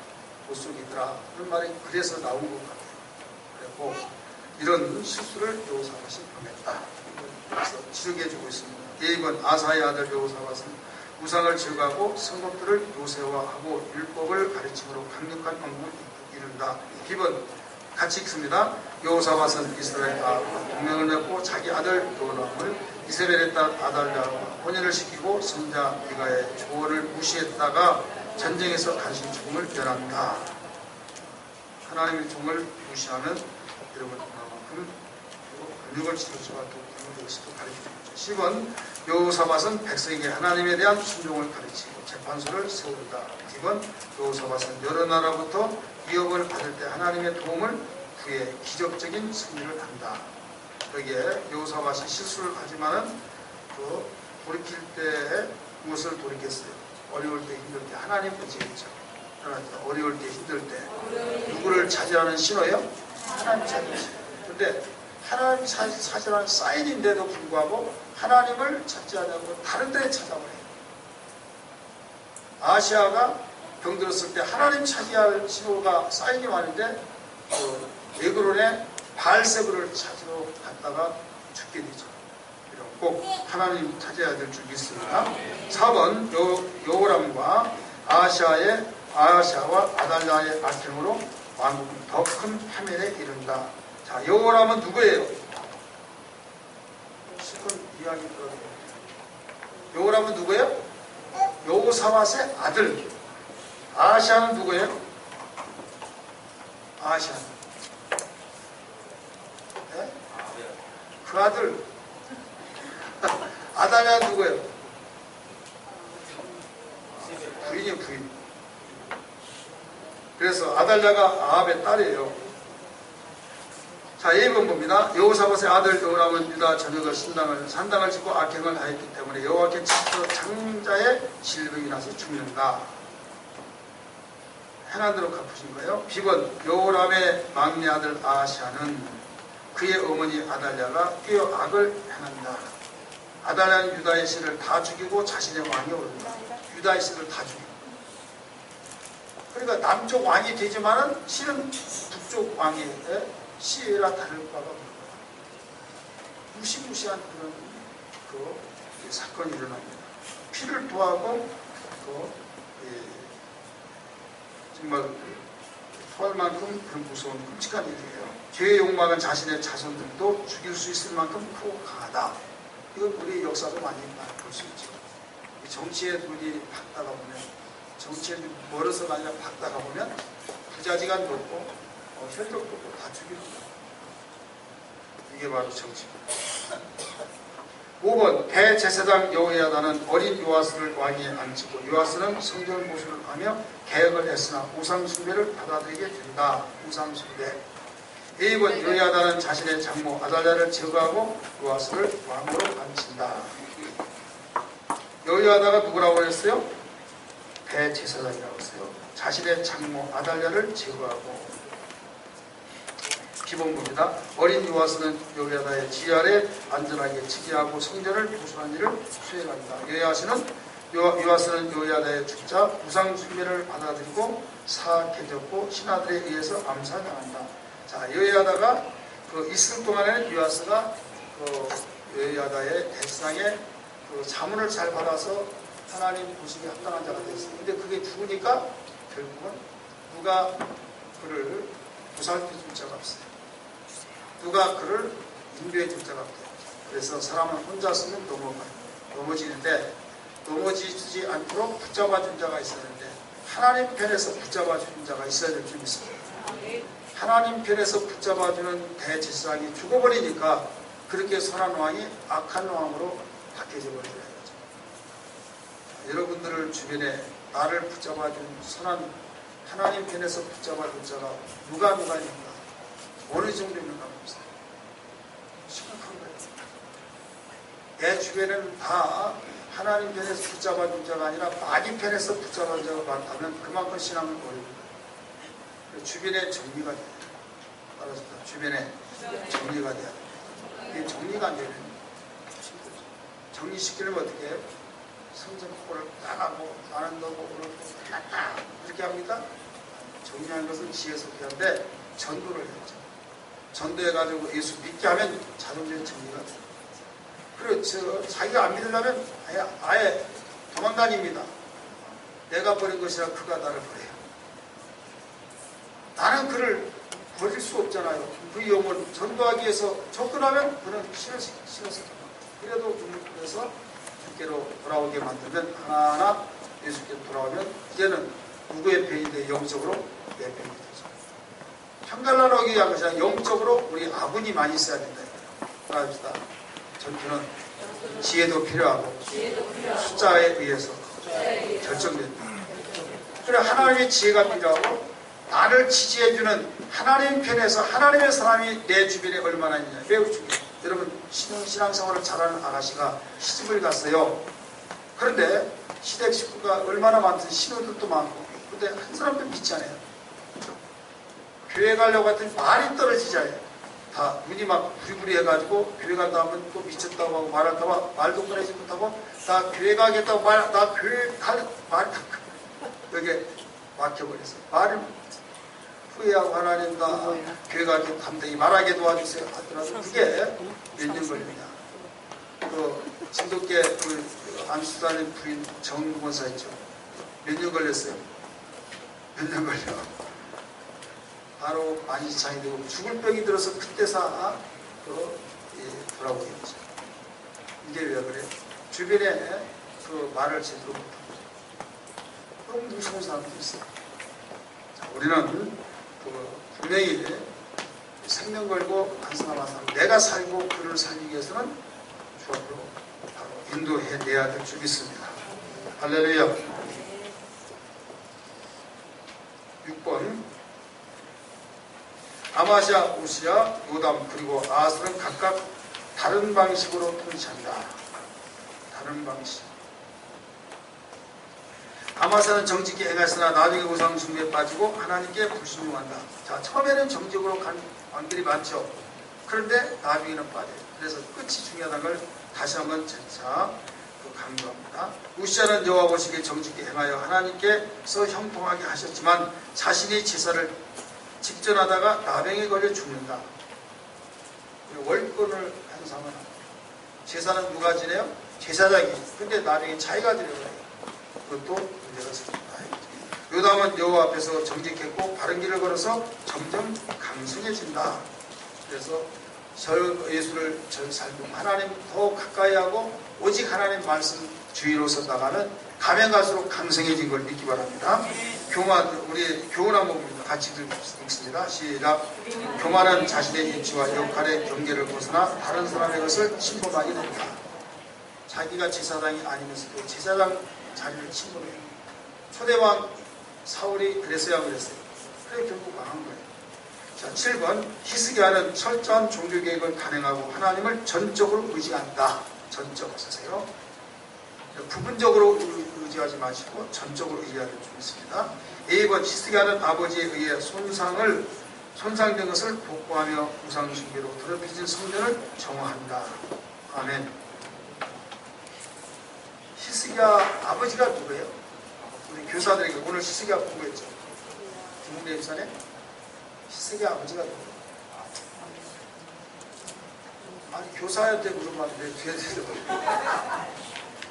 보석이더라. 그런 말이 그래서 나온 것 같아요. 그리고 이런 실수를 여호사밧이 범했다. 그래서 지르게 해주고 있습니다. 1번 아사의 아들 여호사밧은 우상을 제거하고 성법들을 요새화하고 율법을 가르침으로 강력한 언급을 이룬다. B번 같이 읽습니다. 여호사밧은 이스라엘 아합과 동맹을 맺고 자기 아들 요람을 이세벨의 딸 아달랴와 혼인을 시키고 선자 미가의 조언을 무시했다가 전쟁에서 간신 죽음을 면한다. 하나님의 종을 무시하면 여러분 그만큼 근육을 치를 수밖에 없다는 것도 가르쳐주죠. 10번 여호사밧은 백성에게 하나님에 대한 순종을 가르치고 재판소를 세운다. D번 여호사밧은 여러 나라부터 위협을 받을 때 하나님의 도움을 구해 기적적인 승리를 한다. 여기에 여호사밧이 실수를 하지만은 그 돌이킬 때 무엇을 돌이켰어요? 어려울 때 힘들 때 하나님 의지했죠. 어려울 때 힘들 때 누구를 차지하는 신호예요? 하나님 차지하는. 근데 하나님 차지하는 사인인데도 불구하고 하나님을 찾지 않고 다른 데에 찾아버려요. 아시아가 병들었을 때 하나님 차지할 신호가 사인이 왔는데 에그론의 바알세불을 찾으러 갔다가 죽게 되죠. 꼭 하나님 찾아야 될 줄 믿습니다. 4번 여호람과 아하샤와 아달랴의 악행으로 왕국은 더 큰 파멸에 이른다. 자, 여호람은 누구예요? 슬픈 이야기 들어요. 여호람은 누구예요? 여호사밧의 아들. 아하샤는 누구예요? 아하샤. 네? 그 아들. 아달랴 누구예요? 부인이에요, 부인. 그래서 아달랴가 아합의 딸이에요. 자, 1번 봅니다. 여호사밧의 아들 여호람은 유다 전역의 산당을 짓고 악행을 하였기 때문에 여호와께 직접 장자의 질병이 나서 죽는다. 행한 대로 갚으신 거예요. B번 여호람의 막내 아들 아하샤는 그의 어머니 아달랴가 꽤 악을 행한다. 아달랴는 유다의 씨를 다 죽이고 자신의 왕에 오른다. 유다의 씨를 다 죽이고. 그러니까 남쪽 왕이 되지만은 실은 북쪽 왕의 시에라 다를 바가 없는 거야. 무시무시한 그런 그 사건이 일어납니다. 피를 토하고 정말 토할 만큼 그런 무서운 끔찍한 일이에요. 죄의 욕망은 자신의 자손들도 죽일 수 있을 만큼 크고 강하다. 이건 우리 역사도 많이 볼 수 있죠. 정치에 눈이 박다가 보면, 정치에 멀어서 아니라 박다가 보면 부자지간 높고 혈족 높고 다 죽이는 거예요. 이게 바로 정치입니다. 5번 대제사장 여호야다는 어린 요아스를 왕위에 앉히고 요아스는 성전 보수를 하며 개혁을 했으나 우상숭배를 받아들이게 된다. 우상숭배. 2번 여호야다는 자신의 장모 아달랴를 제거하고 요아스를 왕으로 앉힌다. 여호야다가 누구라고 했어요? 대제사장이라고 했어요. 자신의 장모 아달랴를 제거하고. 기본부입니다. 어린 요아스는 여호야다의 지 아래 안전하게 지키하고 성전을 보수한 일을 수행한다. 요아스는 여호야다의 죽자 우상 숭배를 받아들이고 사악해졌고 신하들에 의해서 암살당한다. 자, 여호야다가 있을 동안에는 요아스가 여호야다의 대제사장의 자문을 잘 받아서 하나님 보시기에 합당한 자가 됐어요. 근데 그게 죽으니까 결국은 누가 그를 보살펴 줄 자가 없어요. 누가 그를 인도해 줄 자가 없대요. 그래서 사람은 혼자 서면 넘어지는데 넘어지지 않도록 붙잡아 준 자가 있었는데 하나님 편에서 붙잡아 준 자가 있어야 될 줄 믿습니다. 하나님 편에서 붙잡아 주는 대제사장이 죽어버리니까 그렇게 선한 왕이 악한 왕으로 바뀌어져 버리는 거죠. 여러분들을 주변에 나를 붙잡아 준 선한 하나님 편에서 붙잡아 준 자가 누가 있는가? 어느 정도 있는가? 심각한 거예요. 내 주변에는 다 하나님 편에서 붙잡아준 자가 아니라 마귀 편에서 붙잡아준 자가 많다면 그만큼 신앙을 버립니다. 주변에 정리가 돼야 돼요. 알았습니다. 주변에 정리가 돼야 돼요. 이게 정리가 안 되면 정리시키려면 어떻게 해요? 성전포를 나가고 나는 너고 오늘 딱 이렇게 합니다. 정리하는 것은 지혜롭게 하는데 전도를 해야죠. 전도해가지고 예수 믿게 하면 자동적인 정리가 돼요. 그리고 자기가 안 믿으려면 아예 도망다닙니다. 내가 버린 것이라 그가 나를 버려요. 나는 그를 버릴 수 없잖아요. 그 영혼 전도하기 위해서 접근하면 그는 싫어서 그래도 그래서 주께로 돌아오게 만들면 하나하나 예수께 돌아오면 이제는 누구의 편이 돼? 영적으로 내 편이 되죠. 편갈라놓기 위한 것이 아니라 영적으로 우리 아버님만이 있어야 된다. 그럽시다. 전투는 지혜도 필요하고 숫자에 의해서 결정된다. 그래 하나님의 지혜가 필요하고 나를 지지해주는 하나님 편에서 하나님의 사람이 내 주변에 얼마나 있냐. 매우 중요해요. 여러분 신앙생활을 잘하는 아가씨가 시집을 갔어요. 그런데 시댁 식구가 얼마나 많든지 신우들도 많고 근데 한 사람도 믿지 않아요. 교회 가려고 했더니 말이 떨어지잖아요. 다 눈이 막 부리부리 해가지고 교회 간다 하면 또 미쳤다고 하고 말할까봐 말도 꺼내지 못하고 나 교회 가겠다고 나 교회 갈 말이 여기에 막혀버렸어요. 말을 후회하고 하나님 나 교회 가기 감당히 말하게 도와주세요 하더라도 그게 몇 년 걸립니다. 그 진돗개 그 안수사님 부인 정권사 있죠. 몇 년 걸렸어요. 몇 년 걸려. 바로 만시창이 되고 죽을 병이 들어서 그때사 돌아오게 되죠. 이게 왜 그래요? 주변에 그 말을 제대로 못합니다. 너무 무서운 사람들이 있어요. 자, 우리는 분명히 생명 걸고 한 사람 한 사람 내가 살고 그를 살리기 위해서는 주 앞으로 바로 인도해내야 될 줄 믿습니다. 할렐루야. 6번 아마시아, 우시아, 요담 그리고 아하스는 각각 다른 방식으로 통치한다. 다른 방식. 아마시아는 정직히 행했으나 나중에 우상 숭배에 빠지고 하나님께 불순종한다. 자, 처음에는 정직으로 간 왕들이 많죠. 그런데 나중에는 빠져요. 그래서 끝이 중요하다는 걸 다시 한번 재차 강조합니다. 우시아는 여호와 보시기에 정직히 행하여 하나님께서 형통하게 하셨지만 자신이 제사를 직전하다가 나병에 걸려 죽는다. 월권을 행사하면 제사는 누가 지내요? 제사장이. 근데 나중에 자기가 드려요. 그것도 문제가 있습니다. 요담은 여호와 앞에서 정직했고 바른 길을 걸어서 점점 강성해진다. 그래서 예수를 전 살고 하나님 더 가까이 하고 오직 하나님 말씀 주의로서 나가면 가면 갈수록 강성해진 걸 믿기 바랍니다. 우리 교훈 한번 봅니다. 같이 읽습니다. 시작. 교만은 자신의 위치와 역할의 경계를 벗어나 다른 사람의 것을 침범하게 된다. 자기가 제사장이 아니면서도 제사장 자리를 침범해요. 초대왕 사울이 그랬어야 그랬어요. 그래 결국 망한 거예요. 자, 7번 히스기야는 철저한 종교개혁을 단행하고 하나님을 전적으로 의지한다. 전적으로 쓰세요. 부분적으로 의지하지 마시고 전적으로 의지해야 될 줄 있습니다. A번 히스기야는 아버지에 의해 손상된 것을 복구하며 우상숭배로 더럽혀진 성전을 정화한다. 아멘. 히스기야 아버지가 누구예요? 우리 교사들에게 오늘 히스기야 공부했죠. 김웅래 교사님 히스기야 아버지가 누구예요? 아니 교사한테 물어봤는데 뒤에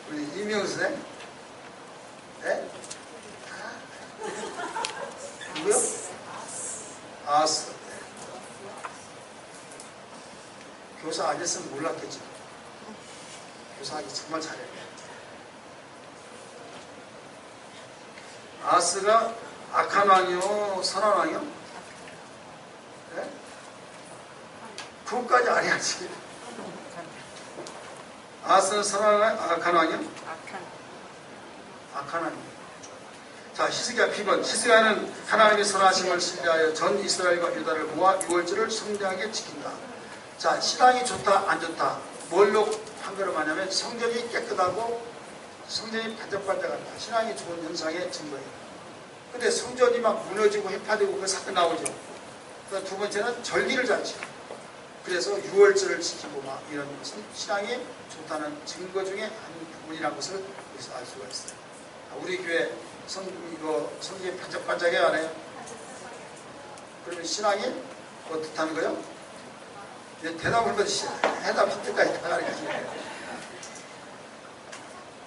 우리 이명수 선생님? 네? 누구요? 아하스. 네. 교사 아니었으면 몰랐겠죠. 교사하기 정말 잘해요. 아하스가 악한 왕이요? 선한 왕이요? 네? 그것까지 알아야지. 아하스는 선한 왕, 악한 왕이요? 악한 왕이요. 자, 히스기야 B번. 히스기야는 하나님의 선하심을 신뢰하여 전 이스라엘과 유다를 모아 유월절을 성대하게 지킨다. 자, 신앙이 좋다 안 좋다 뭘로 판가름하냐면 성전이 깨끗하고 성전이 반짝반짝한다. 신앙이 좋은 현상의 증거예요. 근데 성전이 막 무너지고 해파되고 그 사건 나오죠. 그다음 두 번째는 절기를 잘 지켜. 그래서 유월절을 지키고 막 이런 것은 신앙이 좋다는 증거 중에 한 부분이라는 것을 여기서 알 수가 있어요. 우리 교회 성전이 반짝반짝해야 하네요. 그러면 신앙이 어떻다는 거예요? 대답을 받으시죠. 해답 힌트까지 다 가르쳐주네요.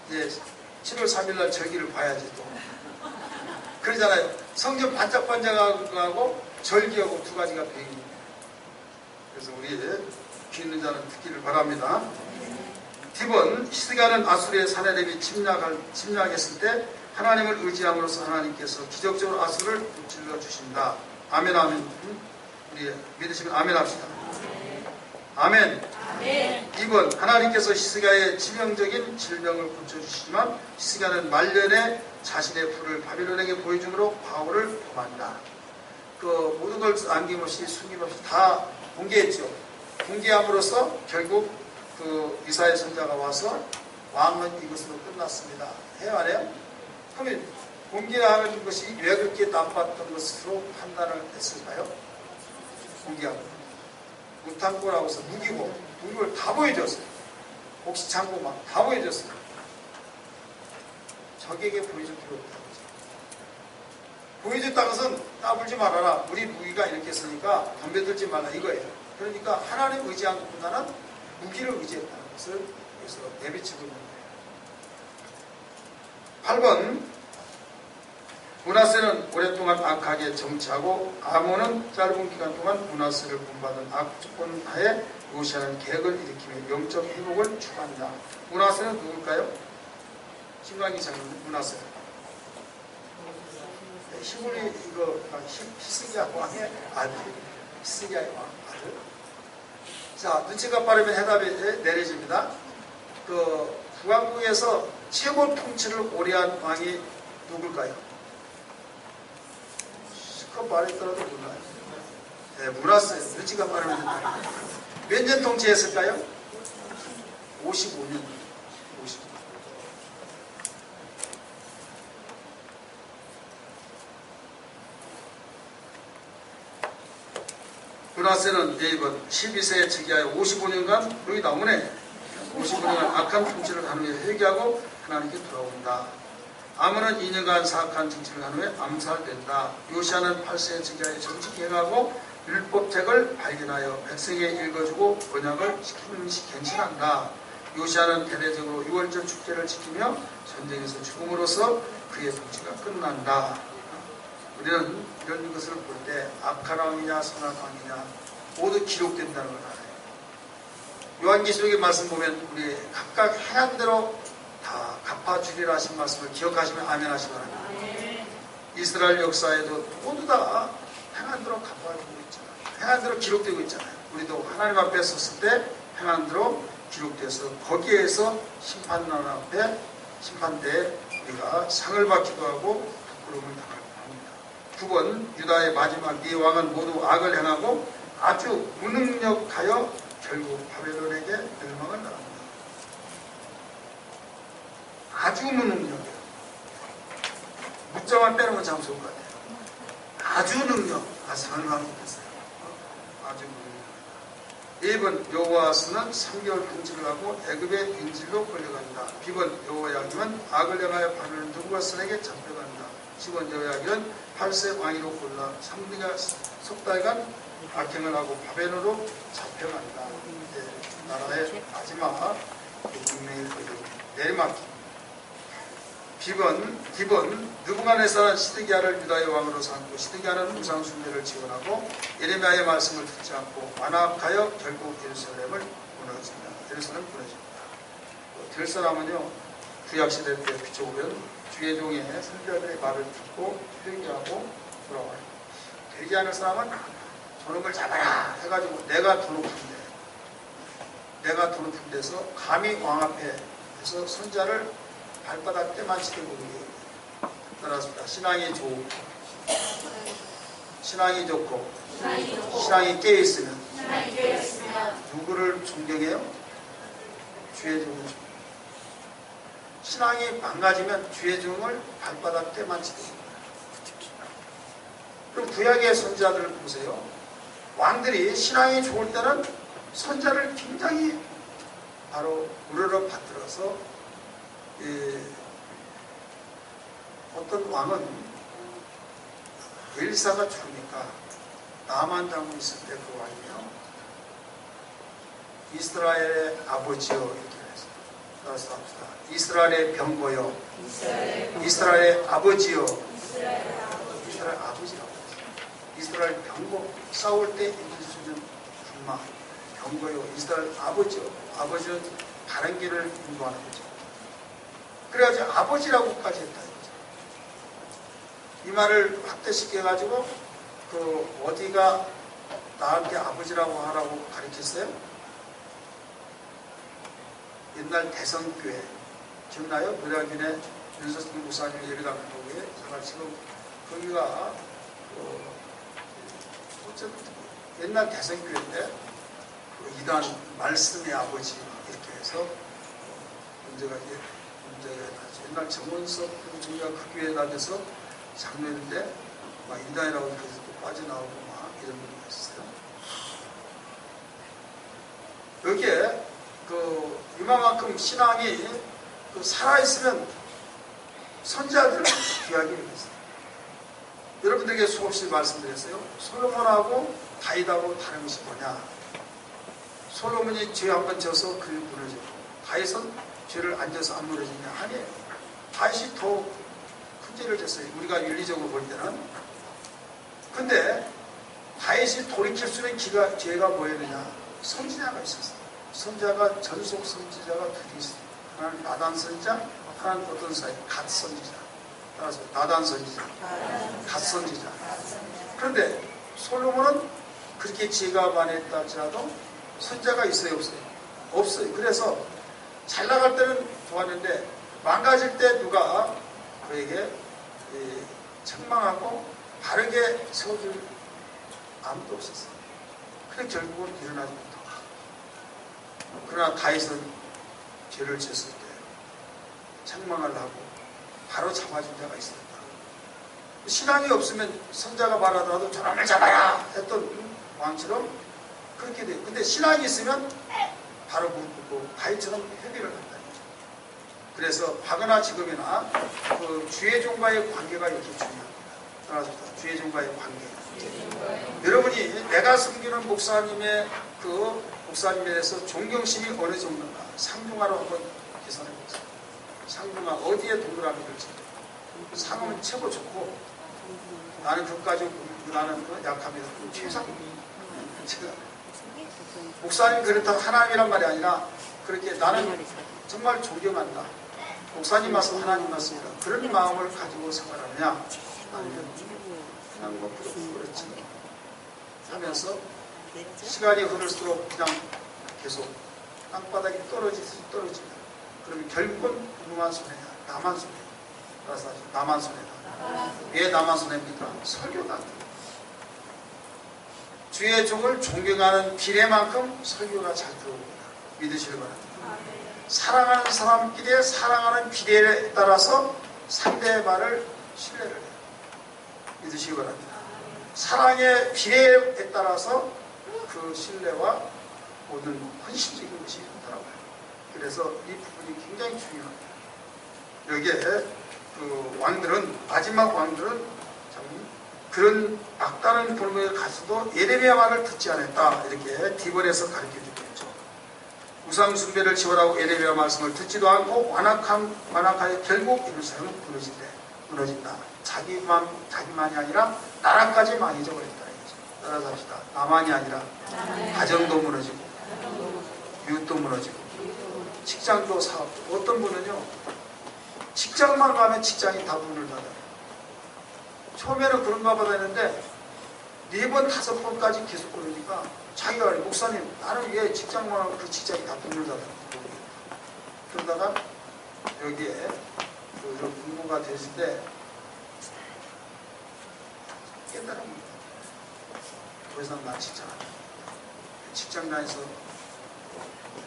이제 7월 3일날 절기를 봐야지 또. 그러잖아요. 성전 반짝반짝하고 절기하고 두 가지가 배경입니다. 그래서 우리 귀 있는 자는 듣기를 바랍니다. 디본 히스기야는 아수르의 사내립이 침략했을 때 하나님을 의지함으로써 하나님께서 기적적으로 아수르를 무찔러 주신다. 아멘 아멘. 우리 믿으시면 아멘 합시다. 아멘. 2번 하나님께서 히스기야의 치명적인 질병을 고쳐주시지만 히스기야는 말년에 자신의 불을 바빌론에게 보여줌으로 바울을 범한다. 그 모든 걸 남김없이 숨김없이 다 공개했죠. 공개함으로써 결국 그 이사야 선자가 와서 왕은 이것으로 끝났습니다. 해요 안 해요? 그러면 공개하는 것이 왜 그렇게 나빴던 것으로 판단을 했을까요? 공개하고 무탄고라고 해서 무기를 다 보여줬어요. 혹시 창고 막 다 보여줬어요. 적에게 보여줄 필요 없다는 거죠. 보여줬다는 것은 까불지 말아라. 우리 무기가 이렇게 있으니까 덤벼들지 말라 이거예요. 그러니까 하나님 의지한 것보다는 무기를 의지했다는 것을 여기서 내비치고 있는 거예요. 8번 므낫세는 오랫동안 악하게 정치하고 아몬은 짧은 기간 동안 므낫세를 본받은 악조건 하에 요시야는 계획을 일으키며 영적 회복을 추구한다. 므낫세는 누굴까요? 신광기 장로는 므낫세. 히브리 이거 히스기야 왕의 아들. 히스기야의 왕 아들. 자, 눈치가 빠르면 해답이 내려집니다. 그 북왕국에서 최고 통치를 오래 한 왕이 누굴까요? 그거 말했더라도 몰라요. 네, 므낫세. 눈치가 빠르면 된다. 몇 년 통치했을까요? 55년. 55년. 므낫세는 네이번 12세에 즉위하여 55년간 여기 나오네. 55년간 악한 통치를 한 후에 회개하고 하나님께 돌아온다. 아몬은 2년간 사악한 정치를 한 후에 암살된다. 요시야는 8세에 즉위하여 정치 개혁하고 율법책을 발견하여 백성에게 읽어주고 번역을 시키는 것이 갱신한다. 요시야는 대대적으로 6월절 축제를 지키며 전쟁에서 죽음으로써 그의 통치가 끝난다. 우리는 이런 것을 볼 때 악한 왕이냐 선한 왕이냐 모두 기록된다는 걸 알아요. 요한계시록의 말씀 보면 우리 각각 행한 대로 다 갚아주리라 하신 말씀을 기억하시면 아멘 하시기 바랍니다. 이스라엘 역사에도 모두 다 행한 대로 갚아주고 있잖아요. 행한 대로 기록되고 있잖아요. 우리도 하나님 앞에 섰을 때 행한 대로 기록돼서 거기에서 심판날 앞에 심판대에 우리가 상을 받기도 하고 부끄러움을 당하고 합니다. 9번 유다의 마지막 네 왕은 모두 악을 행하고 아주 무능력하여 결국 바벨론에게 멸망을 당합니다. 아주 무능력이에요. 문자만 빼는 건 참 좋을 것 같아요. 아주 능력. 설명을 못했어요. 아주 무능력이다. 1번 여호와스는 3개월 통치를 하고 애굽의 인질로 끌려간다. B번 여호야김은 악을 행하여 바벨론 느부갓네살에게 잡혀간다. C번 여호야김은 8세 왕위로 골라 3대가 석 달간 악행을 하고 바벨론으로 잡혀간다. 나라의 마지막 운명의 내리막기. D번 느부갓네살은 시드기야를 유다의 왕으로 삼고 시드기야는 우상 숭배를 지원하고 예레미야의 말씀을 듣지 않고 완악하여 결국 예루살렘을 무너집니다. 예루살렘 무너집니다. 될 사람은요 구약시대 때 비춰보면 주의 종의 선지자들의 말을 듣고 회개하고 돌아와요. 되지 않을 사람은 저런 걸 잡아라 해가지고 내가 더 높은 데서 감히 왕 앞에서 선자를 발바닥 때만 치는 부분이 따라서 신앙이 좋고 신앙이 깨어있으면 누구를 존경해요? 주의 종을 존경해요. 신앙이 망가지면 주의 종을 발바닥 떼만치게 됩니다. 그럼 구약의 선지자들을 보세요. 왕들이 신앙이 좋을 때는 선자를 굉장히 바로 우러러 받들어서 어떤 왕은 엘리사가 죽으니까 나만 장군 있을 때 그 왕이요 이스라엘의 아버지요 이렇게 해서 따라서 합시다. 이스라엘의 병거요 이스라엘의 아버지요 이스라엘 아버지라고 했어요. 이스라엘 병거 싸울 때 이길 수 있는 군마 병거요 이스라엘 아버지요 아버지는 바른 길을 인도하는 거죠. 그래가지고 아버지라고까지 했다. 이 말을 확대시켜가지고 그 어디가 나한테 아버지라고 하라고 가르쳤어요? 옛날 대성교회 기억나요? 노량진에 윤석열 목사님 예배당 교회 제가 지금 거기가 어쨌든 옛날 대성교회인데 그 이단 말씀의 아버지 이렇게 해서 문제가 나죠. 옛날 정원석 중리가 그 교회에 다녀서 장로인데 막 이단이라고 해서 또 빠져나오고 막 이런 분이 있었어요. 여기에 이만큼 신앙이 살아있으면 선지자들을 귀하게 여겼어요. 여러분들에게 수없이 말씀드렸어요. 솔로몬하고 다윗하고 다른 것이 뭐냐? 솔로몬이 죄 한 번 져서 그를 무너지고 다윗은 죄를 안 져서 안 무너지냐? 아니에요. 다윗이 더 큰 죄를 졌어요. 우리가 윤리적으로 볼 때는. 근데 다윗이 돌이킬 수 있는 죄가 뭐였느냐? 선지자가 있었어요. 선지자가 전속 선지자가 둘이 있어요. 하나는 나단 선지자, 하나는 어떤 사이? 갓 선지자. 따라서 나단 선지자, 갓 선지자. 그런데 솔로몬은 그렇게 죄가 많았다 할지라도 선지자가 있어요, 없어요? 없어요. 그래서 잘 나갈 때는 좋았는데 망가질 때 누가 그에게 책망하고 바르게 세워줄 아무도 없었어요. 그래 결국은 일어나지 못하고. 그러나 다윗은 죄를 지었을 때 책망을 하고 바로 잡아준 자가 있었다. 신앙이 없으면 선자가 말하더라도 저놈을 잡아라 했던 왕처럼 그렇게 돼요. 근데 신앙이 있으면 바로 무릎 꿇고 다윗처럼 회개를 한다. 그래서 화거나 지금이나 그 주의 종과의 관계가 이렇게 중요합니다. 따라서 주의 종과의 관계. 여러분이 내가 섬기는 목사님에 대해서 존경심이 어느 정도인가 상중하로 한번 계산해 보세요. 상중하 어디에 동그라미를 쳐요? 상은 최고 좋고 나는 그까지 나는 약합니다. 최상. 제가 목사님 그렇다고 하나님이란 말이 아니라 그렇게 나는 정말 존경한다. 목사님 말씀 하나님 말씀이다. 그런 마음을 가지고 생활하느냐 아니면 그냥 뭐 그렇지 하면서 시간이 흐를수록 그냥 계속 땅바닥이 떨어지면 그러면 결국은 누구만 손해냐? 나만 손해야. 따라서 나만 손해다. 왜 나만 손해입니까? 설교가 안 돼요. 주의 종을 존경하는 비례만큼 설교가 잘 들어옵니다. 믿으시기 바랍니다. 사랑하는 사람끼리 사랑하는 비례에 따라서 상대의 말을 신뢰를 해요. 믿으시기 바랍니다. 사랑의 비례에 따라서 그 신뢰와 모든 헌신적인 것이 있더라고요. 그래서 이 부분이 굉장히 중요합니다. 여기에 그 왕들은 마지막 왕들은 참 그런 막다른 골목에 가서도 예레미야 말을 듣지 않았다. 이렇게 디벌에서 가르쳐주고 있죠. 우상 숭배를 지원하고 예레미야 말씀을 듣지도 않고 완악하여 결국 예루살렘은 무너진다. 자기만이 아니라 나라까지 망해져 버렸다. 따라서 합시다. 나만이 아니라 가정도 무너지고 이웃도 무너지고 직장도 사업도. 어떤 분은요 직장만 가면 직장이 다 문을 닫아요. 처음에는 그런가 보다 했는데 4번 5번까지 계속 그러니까 자기가 목사님 나는 왜 직장만 하면 그 직장이 다 문을 닫아요. 그러다가 여기에 공부가 됐을 때 깨달은 겁니다. 더 이상 나 직장 다녀서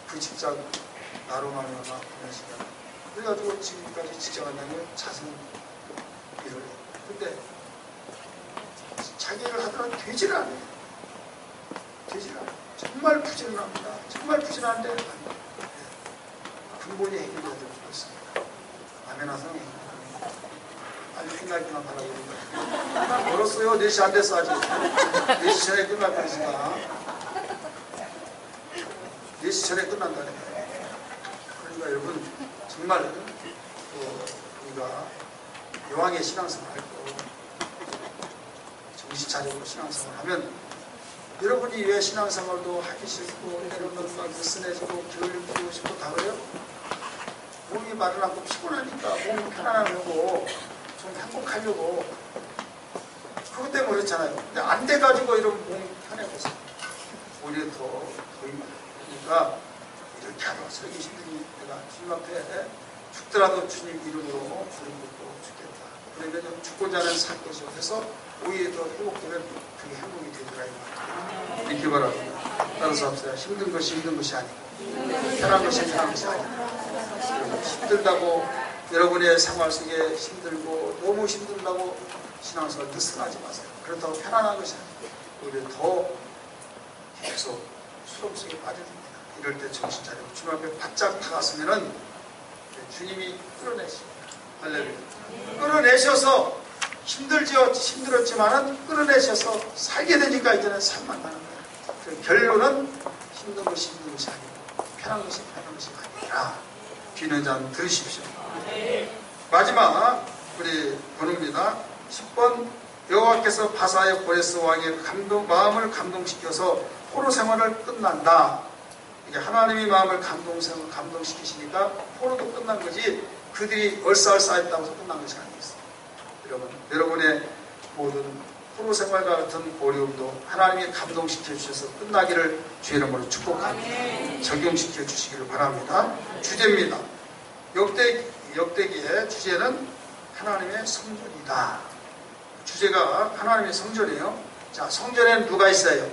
그 직장 나로 말미암아 보내시다. 그래가지고 지금까지 직장을 다니며 자선 일을 해요. 근데 자기 일을 하더라도 되질 않아요. 되질 않아요. 정말 부지런합니다. 정말 부지런한데 근본이 해결돼야 될 수가 있습니다. 아멘 하세요. 아니 끝나기만 바라고 있는 거예요. 난 멀었어요. 4시 안 됐어 아직. 4시 전에 끝날 거니까. 4시 전에 끝난다는 거예요. 그러니까 여러분 정말 우리가 여왕의 신앙생활 할 거 정신 차리고 신앙생활 하면 여러분이 왜 신앙생활도 하기 싫고 때로는 막 느슨해지고 기울일 피우고 싶고 다 그래요? 몸이 마른 않고 피곤하니까 몸이 편안하려고 좀 행복하려고 그것 때문에 그렇잖아요. 근데 안 돼가지고 이러면 몸이 편해져서 오히려 더 힘이 그러니까 이렇게 하다가 설기 힘드니 내가 주님 앞에 죽더라도 주님 이름으로 부름 듣고 죽겠다. 그러면 죽고자 하는 살 것이요 해서 오히려 더 회복되면 그게 행복이 되더라 이 말이에요. 믿기 바랍니다. 따라서 합시다. 힘든 것이 힘든 것이 아니고 편한 것이 편한 것이 아니고 힘들다고 여러분의 생활 속에 힘들고 너무 힘들다고 신앙생활 느슨하지 마세요. 그렇다고 편안한 것이 아니고 오히려 더 계속 수렁 속에 빠져듭니다. 이럴 때 정신 차리고 주님 앞에 바짝 다갔으면은 주님이 끌어내십니다. 할렐루야. 끌어내셔서 힘들었지만은 끌어내셔서 살게 되니까 이제는 살만 나는 거예요. 그 결론은 힘든 것이 힘든 것이 아니고 편한 것이 편한 것이 아니라 귀는 잔 들으십시오. 마지막 우리 번호입니다. 10번 여호와께서 바사의 고레스 왕의 마음을 감동시켜서 포로 생활을 끝난다. 이게 하나님이 마음을 감동시키시니까 포로도 끝난 거지 그들이 얼싸얼싸했다고 해서 끝난 것이 아니겠어요. 여러분의 모든 포로 생활과 같은 어려움도 하나님이 감동시켜 주셔서 끝나기를 주의 이름으로 축복합니다. 적용시켜 주시기를 바랍니다. 주제입니다. 역대기의 주제는 하나님의 성전이다. 주제가 하나님의 성전이에요. 자, 성전에는 누가 있어요?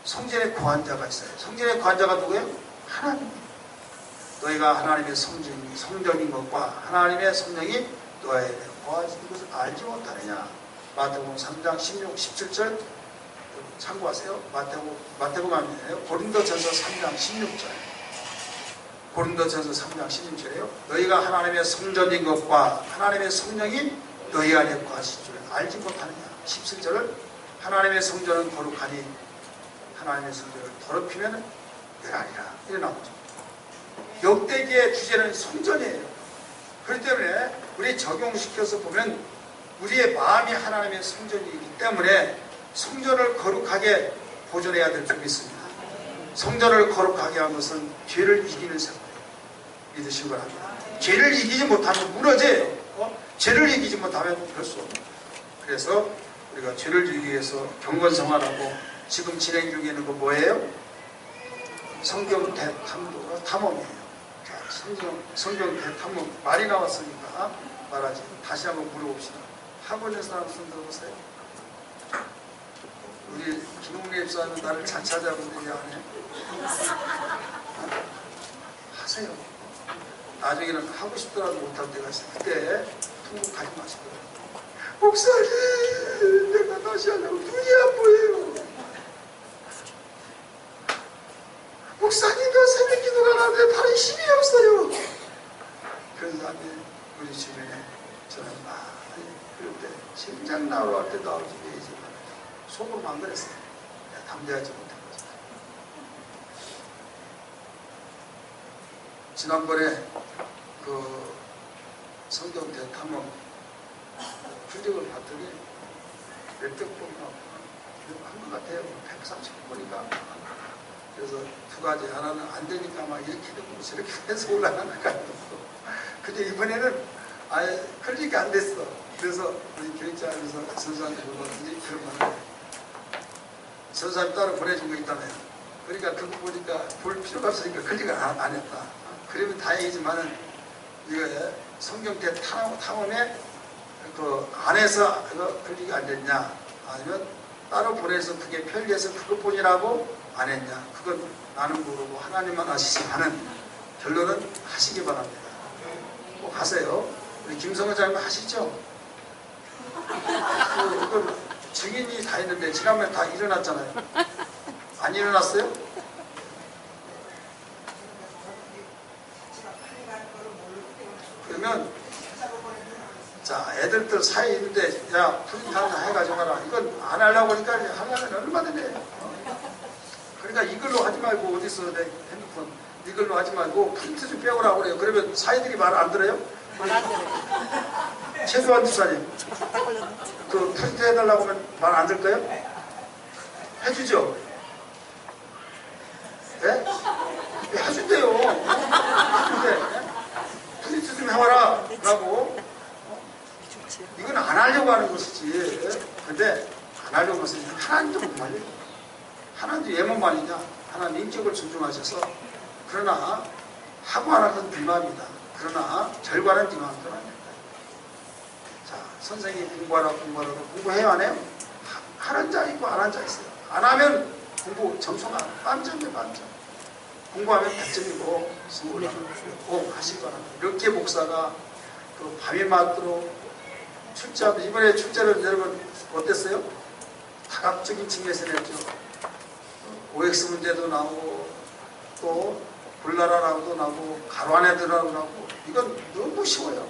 성전에 거한자가 있어요. 성전에 거한자가 누구예요? 하나님. 너희가 하나님의 성전인 것과 하나님의 성령이 너희에게 거하시는 것을 알지 못하느냐. 마태복음 3장 16, 17절 참고하세요. 마태복음 아니에요. 고린도전서 3장 16절. 고린도전서 3장 16절이에요. 너희가 하나님의 성전인 것과 하나님의 성령이 너희 안에 거하실 줄 알지 못하느냐. 17절을 하나님의 성전은 거룩하니 하나님의 성전을 더럽히면 멸하리라. 이래 나오죠. 역대기의 주제는 성전이에요. 그렇기 때문에 우리 적용시켜서 보면 우리의 마음이 하나님의 성전이기 때문에 성전을 거룩하게 보존해야 될 점이 있습니다. 성전을 거룩하게 하는 것은 죄를 이기는 생활이에요. 믿으시기 바랍니다. 죄를 이기지 못하면 무너져요. 죄를 이기지 못하면 별 수 없어요. 그래서 우리가 죄를 이기기 위해서 경건생활하고 지금 진행 중에 있는 거 뭐예요? 성경 대탐험이에요. 성경 대탐험 말이 나왔으니까 말하지. 다시 한번 물어봅시다. 하고 있는 사람 손 들어보세요. 우리 김웅래 입사하면 나를 잘 찾아보는데 안 해? 하세요. 나중에는 하고 싶더라도 못할 때가 있어요. 그때 통곡하지 마시고 목사님 내가 다시 하려고 눈이 안 보여요. 목사님도 새벽 기도가 하는데 다른 힘이 없어요. 그런 사람이 우리 주변에 저는 많이 그럴 때 심장 나올 때 나오지 되지만 속으로만 안 그랬어요. 담대하지 못한 거죠. 지난번에 그 성경 대탐험 분석을 봤더니 몇백 번이나 한 것 같아요. 130번인가. 그래서 두 가지. 하나는 안 되니까 막 이렇게 되고 저렇게 해서 올라가는 거 아니고. 근데 이번에는 아예 클릭이 안 됐어. 그래서 우리 교육자에서 선수한테 물어봤더니 그러면 선수한테 따로 보내준 거 있다며요. 그러니까 그거 보니까 볼 필요가 없으니까 클릭을 안 했다. 그러면 다행이지만은 이거 성경대 탐험에 그 안에서 그거 클릭이 안 됐냐 아니면 따로 보내서 그게 편리해서 그것뿐이라고 안 했냐 그건 나는 모르고 하나님만 아시지만은 결론은 하시기 바랍니다. 꼭 하세요. 우리 김성호 장님 하시죠? 이건 증인이 다 있는데 지난번에 다 일어났잖아요. 안 일어났어요? 그러면 자, 애들들 사이에 있는데 야 프린트 하나 해가지고 가라. 이건 안 하려고 하니까 하려면 얼마든지 해요. 그러니까 이걸로 하지 말고 어디서 내 핸드폰 이걸로 하지 말고 프린트 좀 빼오라고 그래요. 그러면 사이들이 말 안 들어요? 말 안 들어요. 최소한 집사님 그 프린트 해달라고 하면 말 안 들까요? 해주죠? 네? 해준대요. 근데 프린트 좀 해와라 라고. 이건 안 하려고 하는 것이지. 근데 안 하려고 해서 하나님도 못 말려요. 하나님도 얘만 말이냐. 하나님 인격을 존중하셔서 그러나 하고 안 하건 네 마음이다. 그러나 결과는 네 마음대로 안 된다. 자, 선생님이 공부하라고 공부해요 안 해요? 하는 자 있고 안 하는 자 있어요. 안 하면 공부 점수가 빵점이에요. 빵점. 공부하면 100점이고 수고를 꼭 하실 바랍니다. 이렇게 목사가 그 밤이 맞도록 출제하고 이번에 출제를 여러분 어땠어요? 다각적인 측면에서 냈죠. OX 문제도 나오고 또 불나라라고도 나오고 가로 안에 들어라고 나오고 이건 너무 쉬워요.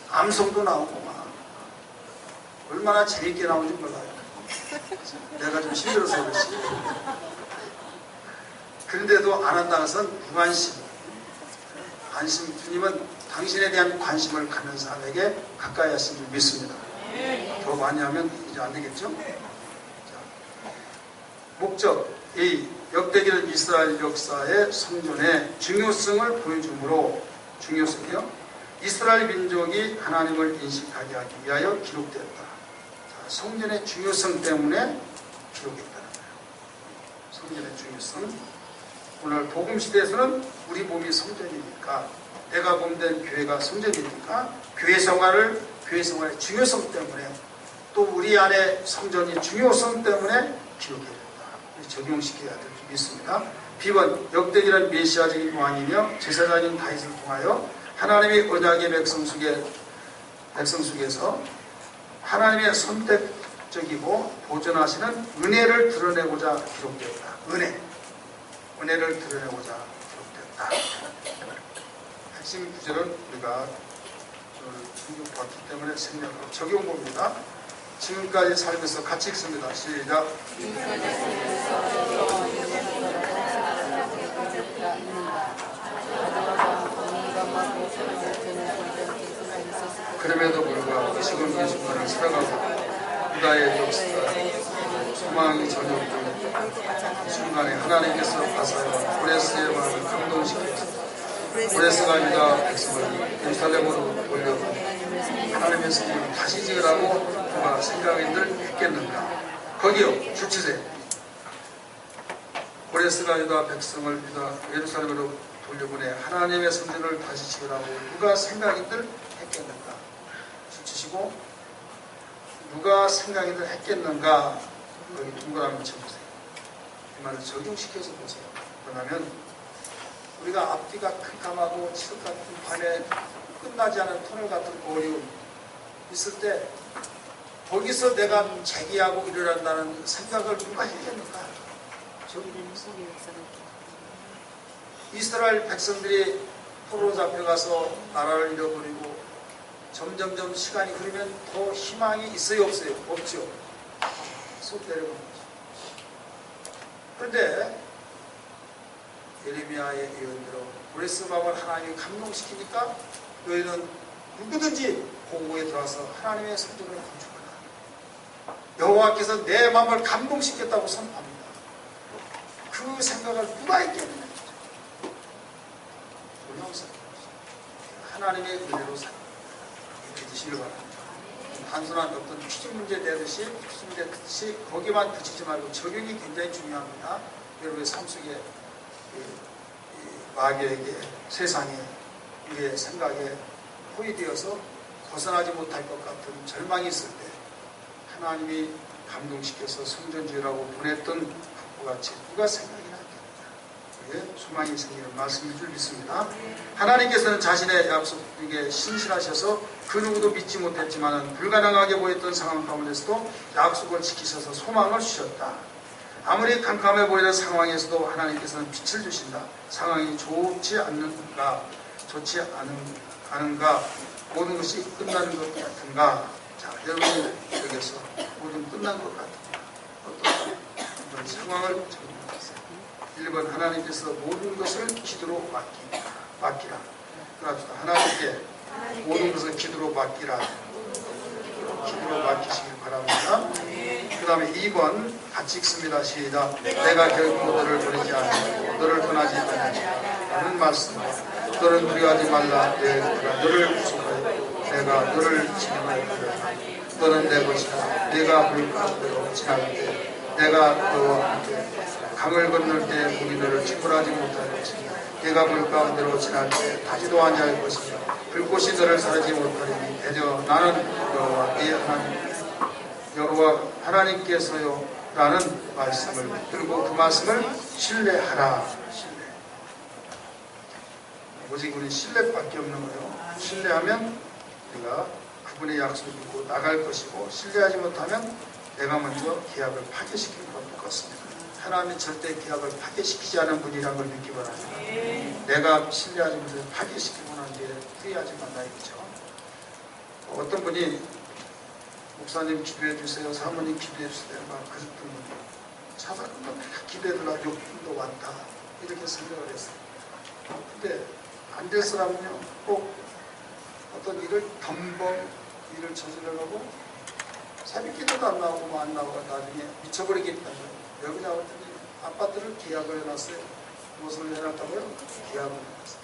암송도 나오고 막 얼마나 재밌게 나오는지 몰라요. 내가 좀 힘들어서 그렇지. 그런데도 안 한다는 것은 무관심. 관심, 주님은 당신에 대한 관심을 갖는 사람에게 가까이 하신 줄 믿습니다. 더 많이 하면 이제 안 되겠죠? 자, 목적 A. 역대기는 이스라엘 역사의 성전의 중요성을 보여주므로 중요성이요. 이스라엘 민족이 하나님을 인식하게 하기 위하여 기록되었다. 자, 성전의 중요성 때문에 기록했다는 거예요. 성전의 중요성. 오늘 복음시대에서는 우리 몸이 성전이니까 내가 몸된 교회가 성전이니까 교회 생활의 중요성 때문에 또 우리 안에 성전이 중요성 때문에 기록해야 된다. 적용시켜야 될 줄 믿습니다. B번 역대기는 메시아적인 왕이며 제사장인 다윗을 통하여 하나님의 언약의 백성 속에서 하나님의 선택적이고 보존하시는 은혜를 드러내고자 기록되었다. 은혜를 드러내고자 기록되었다. 핵심 구절은 우리가 충격받기 때문에 생략하고 적용봅니다. 지금까지 살면서 같이 읽습니다. 시작. 그럼에도 불구하고 지금 이 순간을 살아가고 유다의 역사가 소망이 전혀 없는 순간에 하나님께서 가사와 브레스의 마음을 감동시켰습니다. 브레스가 유다 백성을 예루살렘으로 돌려고 하나님의 성전을 다시 지으라고 누가 생각인들 했겠는가? 거기요, 주치세. 브레스가 유다 백성을 예루살렘으로 돌려보내 하나님의 성전을 다시 지으라고 누가 생각인들 했겠는가? 주치시고 누가 생각인들 했겠는가? 여기 동그라미 쳐보세요. 이 말을 적용시켜서 보세요. 그러면 우리가 앞뒤가 캄캄하고 칠흑 같은 밤에 끝나지 않은 터널 같은 어려움 있을 때 거기서 내가 재기하고 일어난다는 생각을 누가 했겠는가? 이스라엘 백성들이 포로로 잡혀가서 나라를 잃어버리고 점점점 시간이 흐르면 더 희망이 있어요 없어요? 없죠. 속 내려가는 거죠. 그런데 예레미야의 예언대로 브레스 마음을 하나님이 감동시키니까 너희는 누구든지 공고에 들어와서 하나님의 성전을 건축하라. 여호와께서 내 마음을 감동시켰다고 선포합니다. 그 생각을 누가 했겠느냐. 하나님의 은혜로 믿으시길 바랍니다. 단순한 어떤 퀴즈 문제 내듯이 퀴즈 문제 듣듯이 거기만 그치지 말고 적용이 굉장히 중요합니다. 여러분의 삶 속에 마귀에게 세상에 우리의 생각에 포위되어서 벗어나지 못할 것 같은 절망이 있을 때 하나님이 감동시켜서 성전주의라고 보냈던 그와 같이 누가 생각이 나겠냐. 소망이 생기는 말씀인 줄 믿습니다. 하나님께서는 자신의 약속에 신실하셔서 그 누구도 믿지 못했지만 불가능하게 보였던 상황 가운데서도 약속을 지키셔서 소망을 주셨다. 아무리 캄캄해 보이는 상황에서도 하나님께서는 빛을 주신다. 상황이 좋지 않는가, 좋지 않은가, 모든 것이 끝나는 것 같은가. 자, 여러분이 여기서 모든 끝난 것 같은가. 어떤 상황을 정리하세요. 1번 하나님께서 모든 것을 기도로 맡기라. 그럽시다. 하나님께 모든 것을 기도로 맡기라. 기도로 맡기시길 바랍니다. 그 다음에 2번 같이 읽습니다. 시작. 내가 결코 너를 버리지 않고 너를 떠나지 않으리라는 말씀. 너는 두려워하지 말라. 내가 너를 구속하여 내가 너를 진영하여 너는 내 것이다. 내가 물 가운데로 지날 때 내가 너와 함께 강을 건널 때 물이 너를 침몰하지 못할 것이며 내가 물 가운데로 지날 때 타지도 아니할 것이며 불꽃이 너를 사르지 못하리니 대저 나는 여호와 네 하나님 여호와 하나님께서요 라는 말씀을 들고 그 말씀을 신뢰하라. 신뢰. 오직 우리 신뢰밖에 없는 거예요. 신뢰하면 우리가 그분의 약속을 믿고 나갈 것이고 신뢰하지 못하면 내가 먼저 계약을 파괴시키는 것과 똑같습니다. 하나님은 절대 계약을 파괴시키지 않은 분이라는 걸 믿기 바랍니다. 내가 신뢰하지 못해서 파괴시키고 난 뒤에 후회하지 말라 이거죠. 어떤 분이 목사님 기도해 주세요, 사모님 기도해 주세요 막 그랬던 분이 차사건도 기도해달라 욕도 왔다 이렇게 생각을 했어요. 근데 안 될 사람은요 꼭 어떤 일을 덤벙 일을 저지르려고 새벽 기도도 안 나오고 뭐 안 나오고 나중에 미쳐버리겠다고요. 여기 나왔더니 아파트를 계약을 해놨어요. 무엇을 해놨다고요? 계약을 해놨어요.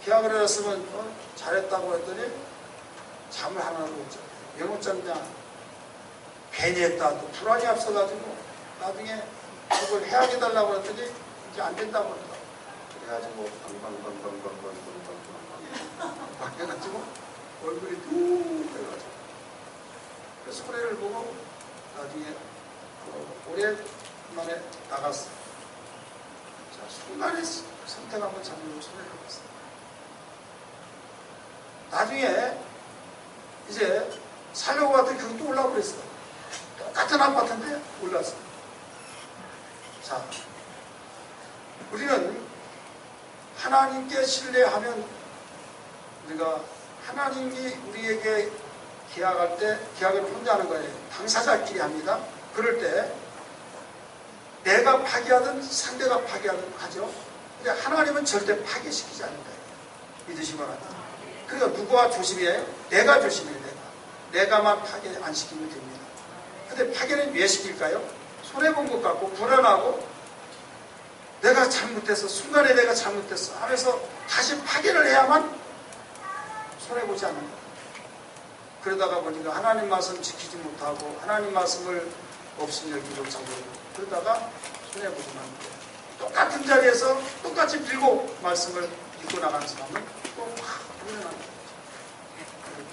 계약을 해놨으면 잘했다고 했더니 잠을 하나도 못 잤어요. 왜 못 잤냐? 괜히 했다. 또 불안이 앞서가지고 나중에 그걸 해야해달라고 했더니 이제 안 된다고 그러더라고요. 그래가지고 막 해가지고 얼굴이 뚝 해가지고 그래서 손해를 보고 나중에 오랜만에 나갔어요. 자, 순간에 선택 한번 잡는 손해를 봤어요. 나중에 이제 살려고 봤더니 그것도 올라오고 그랬어요. 똑같은 아파트인데 올랐어요. 자, 우리는 하나님께 신뢰하면 우리가 하나님이 우리에게 계약할 때 계약을 혼자 하는 거예요. 당사자끼리 합니다. 그럴 때 내가 파기하든 상대가 파기하든 하죠. 근데 하나님은 절대 파괴시키지 않는다. 믿으시기 바랍니다. 그러니까 누구와 조심해요? 내가 조심해요. 내가만 파괴 안 시키면 됩니다. 근데 파괴는 왜 시킬까요? 손해본 것 같고 불안하고 내가 잘못했어. 순간에 내가 잘못했어 하면서 다시 파괴를 해야만 손해보지 않는 거예요. 그러다가 보니까 하나님 말씀 지키지 못하고 하나님 말씀을 없인 여기로 잡고 그러다가 손해보지 않는 거예요. 똑같은 자리에서 똑같이 빌고 말씀을 믿고 나가는 사람은 또 확 불안한 거예요.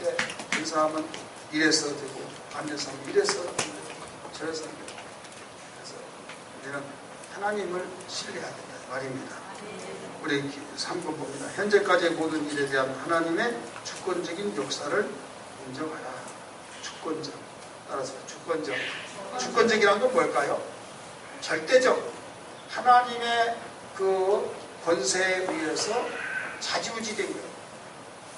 그럴 때 그 사람은 이래서 되고 안 돼서 이래서 저래서 되고 그래서 우리는 하나님을 신뢰해야 된다 말입니다. 우리 3번 봅니다. 현재까지의 모든 일에 대한 하나님의 주권적인 역사를 인정하라. 주권적. 따라서 주권적. 주권적이라는 건 뭘까요? 절대적. 하나님의 그 권세에 의해서 자지우지된 거예요.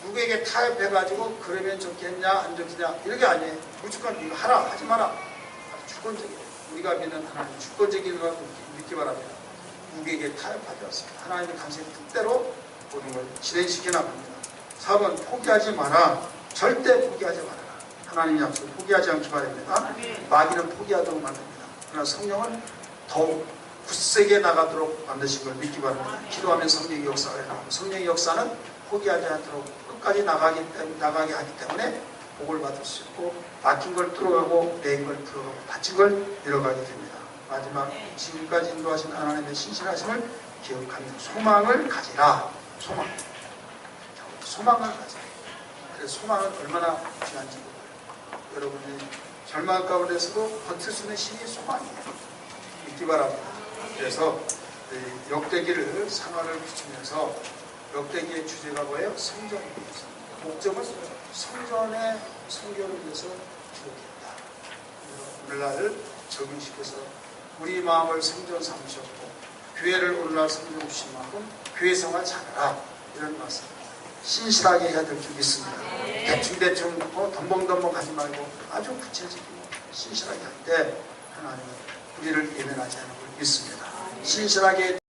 누구에게 타협해가지고 그러면 좋겠냐 안 좋겠냐 이런 게 아니에요. 무조건 이거 하라 하지 마라. 주권적이에요. 우리가 믿는 하나님 주권적인 걸 믿기 바랍니다. 누구에게 타협하지 않습니다. 하나님의 간섭의 뜻대로 모든 걸 진행시켜 나갑니다. 4번 포기하지 마라. 절대 포기하지 말아라. 하나님 약속 포기하지 않기 바랍니다. 마귀는 포기하도록 만듭니다. 그러나 성령은 더욱 굳세게 나가도록 만드신 걸 믿기 바랍니다. 기도하면 성령의 역사가 일어나고 성령의 역사는 포기하지 않도록 끝까지 나가게 하기 때문에 복을 받을 수 있고 막힌 걸 뚫어가고 내인 걸 풀어가고 다친 걸 잃어가게 됩니다. 마지막 지금까지 인도하신 하나님의 신실하심을 기억하며 소망을 가지라. 소망을 가지라. 그래서 소망은 얼마나 귀한지 몰라요. 여러분이 절망 가운데서도 버틸 수 있는 힘이 소망이에요. 믿기 바랍니다. 그래서 역대기를 산화를 비추면서 역대기의 주제가 뭐예요? 성전입니다. 목적은 성전의 성결을 위해서 기록했다. 오늘날 적용시켜서 우리 마음을 성전 삼으셨고 교회를 오늘날 성전 주신 만큼 교회 생활 잘하라 이런 말씀 신실하게 해야 될 줄 믿습니다. 대충 덤벙덤벙 하지 말고 아주 구체적이고 신실하게 할 때 하나님은 우리를 예면하지 않는 걸 믿습니다. 신실하게